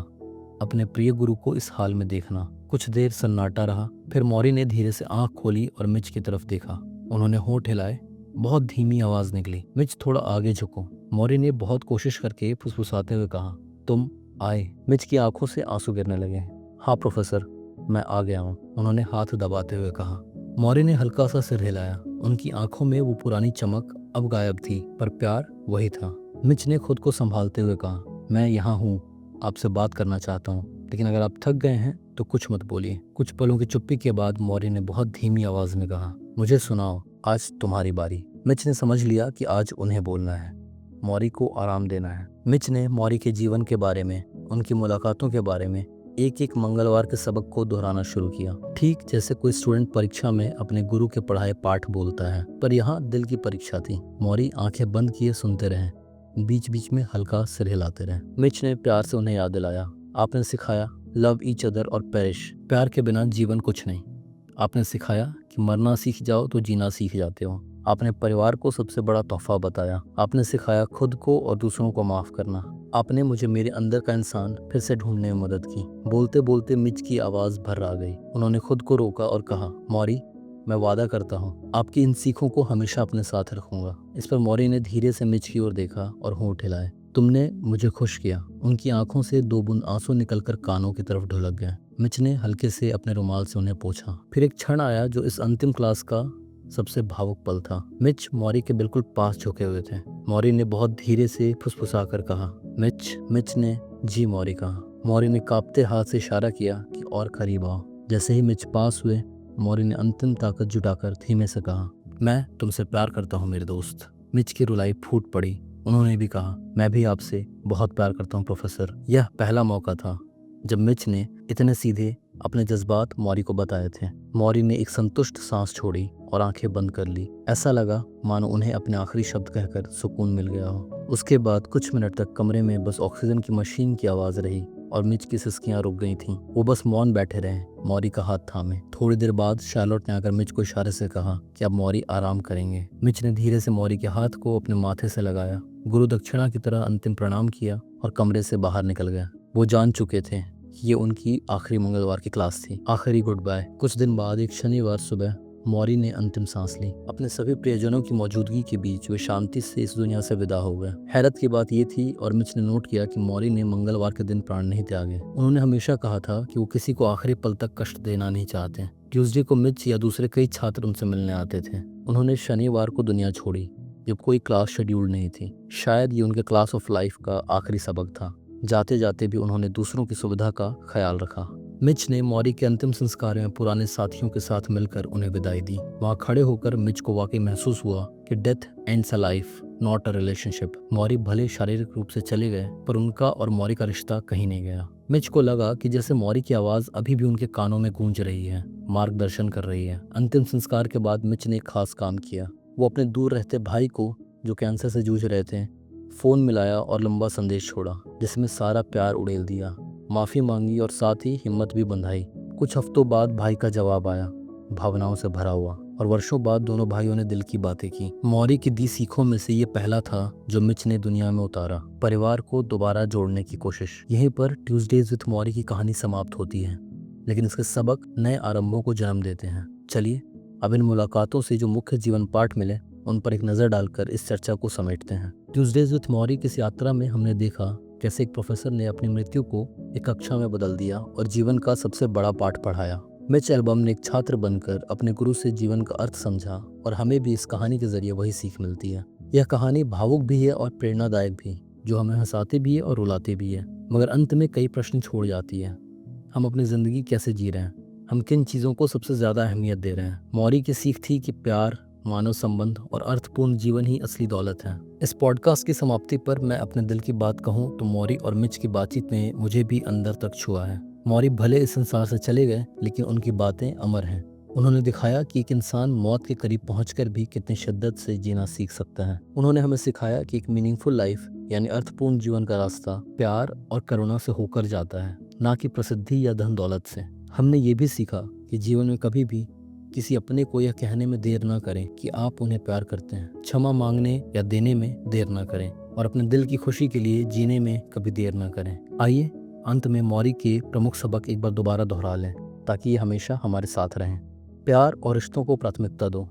अपने प्रिय गुरु को इस हाल में देखना। कुछ देर सन्नाटा रहा, फिर मौरी ने धीरे से आंख खोली और मिच की तरफ देखा। उन्होंने होंठ हिलाए। बहुत धीमी आवाज निकली, मिच थोड़ा आगे झुको। मौरी ने बहुत कोशिश करके फुसफुसाते हुए कहा, तुम आए। मिच की आंखों से आंसू गिरने लगे। हाँ प्रोफेसर, मैं आ गया हूँ, उन्होंने हाथ दबाते हुए कहा। मौरी ने हल्का सा सिर हिलाया। उनकी आंखों में वो पुरानी चमक अब गायब थी, पर प्यार वही था। मिच ने खुद को संभालते हुए कहा, मैं यहाँ हूँ, आपसे बात करना चाहता हूँ, लेकिन अगर आप थक गए हैं तो कुछ मत बोलिए। कुछ पलों की चुप्पी के बाद मौरी ने बहुत धीमी आवाज में कहा, मुझे सुनाओ, आज तुम्हारी बारी। मिच ने समझ लिया कि आज उन्हें बोलना है, मौरी को आराम देना है। मिच ने मौरी के जीवन के बारे में, उनकी मुलाकातों के बारे में एक एक मंगलवार के सबक को दोहराना शुरू किया, ठीक जैसे कोई स्टूडेंट परीक्षा में अपने गुरु के पढ़ाए पाठ बोलता है। पर यहाँ दिल की परीक्षा थी। मौरी आंखें बंद किए सुनते रहे, बीच बीच में हल्का सिर हिलाते रहे। मिच ने प्यार से उन्हें याद दिलाया, आपने सिखाया लव ईच अदर और पेरिश, प्यार के बिना जीवन कुछ नहीं। आपने सिखाया कि मरना सीख जाओ तो जीना सीख जाते हो। आपने परिवार को सबसे बड़ा तोहफा बताया। आपने सिखाया खुद को और दूसरों को माफ करना। आपने मुझे मेरे अंदर का इंसान फिर से ढूंढने में मदद की। बोलते बोलते मिच की आवाज भर आ गई। उन्होंने खुद को रोका और कहा, मौरी, मैं वादा करता हूँ आपकी इन सीखों को हमेशा अपने साथ रखूंगा। इस पर मौरी ने धीरे से मिच की ओर देखा और होंठ हिलाए। तुमने मुझे खुश किया। उनकी आंखों से 2 बूंद आंसू निकलकर कानों की तरफ ढुलक गए। मिच ने हल्के से अपने रुमाल से उन्हें पोंछा। फिर एक क्षण आया जो इस अंतिम क्लास का सबसे भावुक पल था। मिच मौरी के बिल्कुल पास झुके हुए थे। मौरी ने बहुत धीरे से फुसफुसा कर कहा, मिच। मिच ने जी मौरी कहा। मौरी ने कांपते हाथ से इशारा किया कि और करीब आओ। जैसे ही मिच पास हुए, मौरी ने अंतिम ताकत जुटाकर धीमे से कहा, मैं तुमसे प्यार करता हूँ मेरे दोस्त। मिच की रुलाई फूट पड़ी। उन्होंने भी कहा, मैं भी आपसे बहुत प्यार करता हूँ प्रोफेसर। यह पहला मौका था जब मिच ने इतने सीधे अपने जज्बात मौरी को बताए थे। मौरी ने एक संतुष्ट सांस छोड़ी और आंखें बंद कर ली। ऐसा लगा मानो उन्हें अपने आखिरी शब्द कहकर सुकून मिल गया हो। उसके बाद कुछ मिनट तक कमरे में बस ऑक्सीजन की मशीन की आवाज रही और मिच की सिसकियां रुक गई थीं। वो बस मौन बैठे रहे, मौरी का हाथ थामे। थोड़ी देर बाद शार्लोट ने आकर मिच को इशारे से कहा कि अब मौरी आराम करेंगे। मिच ने धीरे से मौरी के हाथ को अपने माथे से लगाया, गुरु दक्षिणा की तरह अंतिम प्रणाम किया और कमरे से बाहर निकल गया। वो जान चुके थे ये उनकी आखिरी मंगलवार की क्लास थी, आखिरी गुड बाय। कुछ दिन बाद एक शनिवार सुबह मौरी ने अंतिम सांस ली। अपने सभी प्रियजनों की मौजूदगी के बीच वे शांति से इस दुनिया से विदा हो गए। हैरत की बात ये थी, और मिच ने नोट किया कि मौरी ने मंगलवार के दिन प्राण नहीं त्यागे। उन्होंने हमेशा कहा था कि वो किसी को आखिरी पल तक कष्ट देना नहीं चाहते। ट्यूसडे को मिच या दूसरे कई छात्र उनसे मिलने आते थे। उन्होंने शनिवार को दुनिया छोड़ी जब कोई क्लास शेड्यूल नहीं थी। शायद ये उनके क्लास ऑफ लाइफ का आखिरी सबक था। जाते जाते भी उन्होंने दूसरों की सुविधा का ख्याल रखा। मिच ने मौरी के अंतिम संस्कार में पुराने साथियों के साथ मिलकर उन्हें विदाई दी। वहाँ खड़े होकर मिच को वाकई महसूस हुआ कि death ends a life, not a relationship. Morrie भले शारीरिक रूप से चले गए, पर उनका और मौरी का रिश्ता कहीं नहीं गया। मिच को लगा कि जैसे मौरी की आवाज अभी भी उनके कानों में गूंज रही है, मार्गदर्शन कर रही है। अंतिम संस्कार के बाद मिच ने एक खास काम किया। वो अपने दूर रहते भाई को, जो कैंसर से जूझ रहे थे, फोन मिलाया और लंबा संदेश छोड़ा जिसमें सारा प्यार उड़ेल दिया, माफी मांगी और साथ ही हिम्मत भी बंधाई। कुछ हफ्तों बाद भाई का जवाब आया, भावनाओं से भरा हुआ, और वर्षों बाद दोनों भाइयों ने दिल की बातें की। मौरी की दी सीखों में से ये पहला था जो मिच ने दुनिया में उतारा, परिवार को दोबारा जोड़ने की कोशिश। यहीं पर ट्यूसडेज विद मौरी की कहानी समाप्त होती है, लेकिन इसके सबक नए आरंभों को जन्म देते हैं। चलिए अब इन मुलाकातों से जो मुख्य जीवन पाठ मिले उन पर एक नज़र डालकर इस चर्चा को समेटते हैं। ट्यूसडेज विद मौरी की इस यात्रा में हमने देखा कैसे एक प्रोफेसर ने अपनी मृत्यु को एक कक्षा में बदल दिया और जीवन का सबसे बड़ा पाठ पढ़ाया। मिच एल्बम ने एक छात्र बनकर अपने गुरु से जीवन का अर्थ समझा, और हमें भी इस कहानी के जरिए वही सीख मिलती है। यह कहानी भावुक भी है और प्रेरणादायक भी, जो हमें हंसाते भी है और रुलाते भी है, मगर अंत में कई प्रश्न छोड़ जाती है। हम अपनी ज़िंदगी कैसे जी रहे हैं, हम किन चीज़ों को सबसे ज़्यादा अहमियत दे रहे हैं। मौरी की सीख थी कि प्यार, मानव संबंध और अर्थपूर्ण जीवन ही असली दौलत है। इस पॉडकास्ट की समाप्ति पर मैं अपने दिल की बात कहूँ तो मौरी और मिच की बातचीत ने मुझे भी अंदर तक छुआ है। मौरी भले इस संसार से चले गए, लेकिन उनकी बातें अमर हैं। उन्होंने दिखाया कि एक इंसान मौत के करीब पहुंचकर भी कितनी शिद्दत से जीना सीख सकता है। उन्होंने हमें सिखाया कि एक मीनिंगफुल लाइफ यानी अर्थपूर्ण जीवन का रास्ता प्यार और करुणा से होकर जाता है, ना कि प्रसिद्धि या धन दौलत से। हमने ये भी सीखा कि जीवन में कभी भी किसी अपने को यह कहने में देर ना करें कि आप उन्हें प्यार करते हैं। क्षमा मांगने या देने में देर ना करें और अपने दिल की खुशी के लिए जीने में कभी देर ना करें। आइए अंत में मौरी के प्रमुख सबक एक बार दोबारा दोहरा लें ताकि ये हमेशा हमारे साथ रहें। प्यार और रिश्तों को प्राथमिकता दो।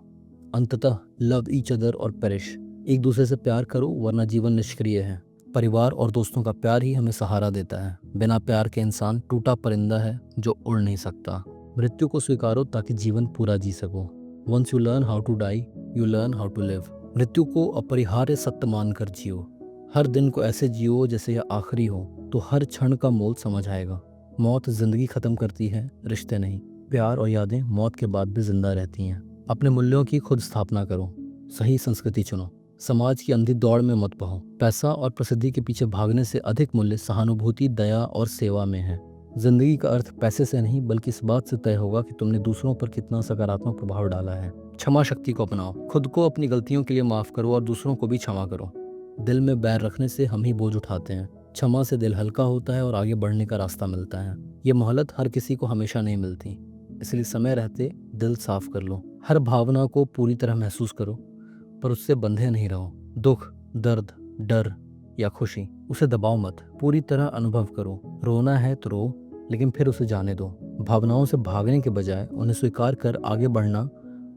अंततः लव ईच अदर और पेरिश। एक दूसरे से प्यार करो वरना जीवन निष्क्रिय है। परिवार और दोस्तों का प्यार ही हमें सहारा देता है। बिना प्यार के इंसान टूटा परिंदा है जो उड़ नहीं सकता। मृत्यु को स्वीकारो ताकि जीवन पूरा जी सको। Once you learn how to die, you learn how to live. मृत्यु को अपरिहार्य सत्य मानकर जियो। हर दिन को ऐसे जियो जैसे यह आखिरी हो, तो हर क्षण का मोल समझ आएगा। मौत जिंदगी खत्म करती है, रिश्ते नहीं। प्यार और यादें मौत के बाद भी जिंदा रहती हैं। अपने मूल्यों की खुद स्थापना करो। सही संस्कृति चुनो। समाज की अंधी दौड़ में मत बहो। पैसा और प्रसिद्धि के पीछे भागने से अधिक मूल्य सहानुभूति, दया और सेवा में है। जिंदगी का अर्थ पैसे से नहीं बल्कि इस बात से तय होगा कि तुमने दूसरों पर कितना सकारात्मक प्रभाव डाला है। क्षमा शक्ति को अपनाओ। खुद को अपनी गलतियों के लिए माफ करो और दूसरों को भी क्षमा करो। दिल में बैर रखने से हम ही बोझ उठाते हैं। क्षमा से दिल हल्का होता है और आगे बढ़ने का रास्ता मिलता है। ये मोहलत हर किसी को हमेशा नहीं मिलती, इसलिए समय रहते दिल साफ कर लो। हर भावना को पूरी तरह महसूस करो, पर उससे बंधे नहीं रहो। दुख, दर्द, डर या खुशी, उसे दबाओ मत, पूरी तरह अनुभव करो। रोना है तो रो, लेकिन फिर उसे जाने दो। भावनाओं से भागने के बजाय उन्हें स्वीकार कर आगे बढ़ना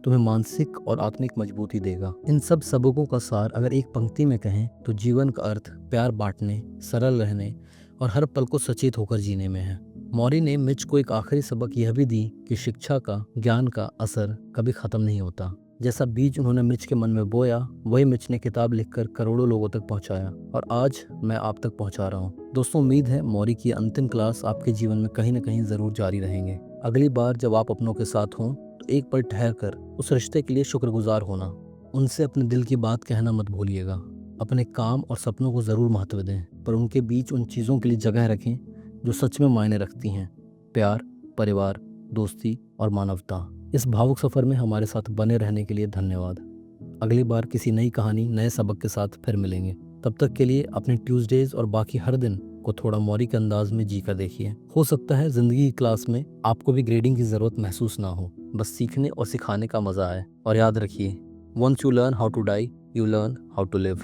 तुम्हें मानसिक और आत्मिक मजबूती देगा। इन सब सबकों का सार अगर एक पंक्ति में कहें तो जीवन का अर्थ प्यार बांटने, सरल रहने और हर पल को सचेत होकर जीने में है। मौरी ने मिच को एक आखिरी सबक यह भी दी कि शिक्षा का, ज्ञान का असर कभी खत्म नहीं होता। जैसा बीज उन्होंने मिच के मन में बोया, वही मिच ने किताब लिखकर करोड़ों लोगों तक पहुंचाया और आज मैं आप तक पहुंचा रहा हूं। दोस्तों, उम्मीद है मौरी की अंतिम क्लास आपके जीवन में कहीं न कहीं जरूर जारी रहेंगे। अगली बार जब आप अपनों के साथ हों तो एक पल ठहर कर उस रिश्ते के लिए शुक्रगुजार होना। उनसे अपने दिल की बात कहना मत भूलिएगा। अपने काम और सपनों को जरूर महत्व दें, पर उनके बीच उन चीज़ों के लिए जगह रखें जो सच में मायने रखती हैं। प्यार, परिवार, दोस्ती और मानवता। इस भावुक सफ़र में हमारे साथ बने रहने के लिए धन्यवाद। अगली बार किसी नई कहानी, नए सबक के साथ फिर मिलेंगे। तब तक के लिए अपने ट्यूसडेज और बाकी हर दिन को थोड़ा मौरी के अंदाज में जी कर देखिए। हो सकता है जिंदगी की क्लास में आपको भी ग्रेडिंग की ज़रूरत महसूस ना हो, बस सीखने और सिखाने का मज़ा आए। और याद रखिए, once you learn how to die, you learn how to live.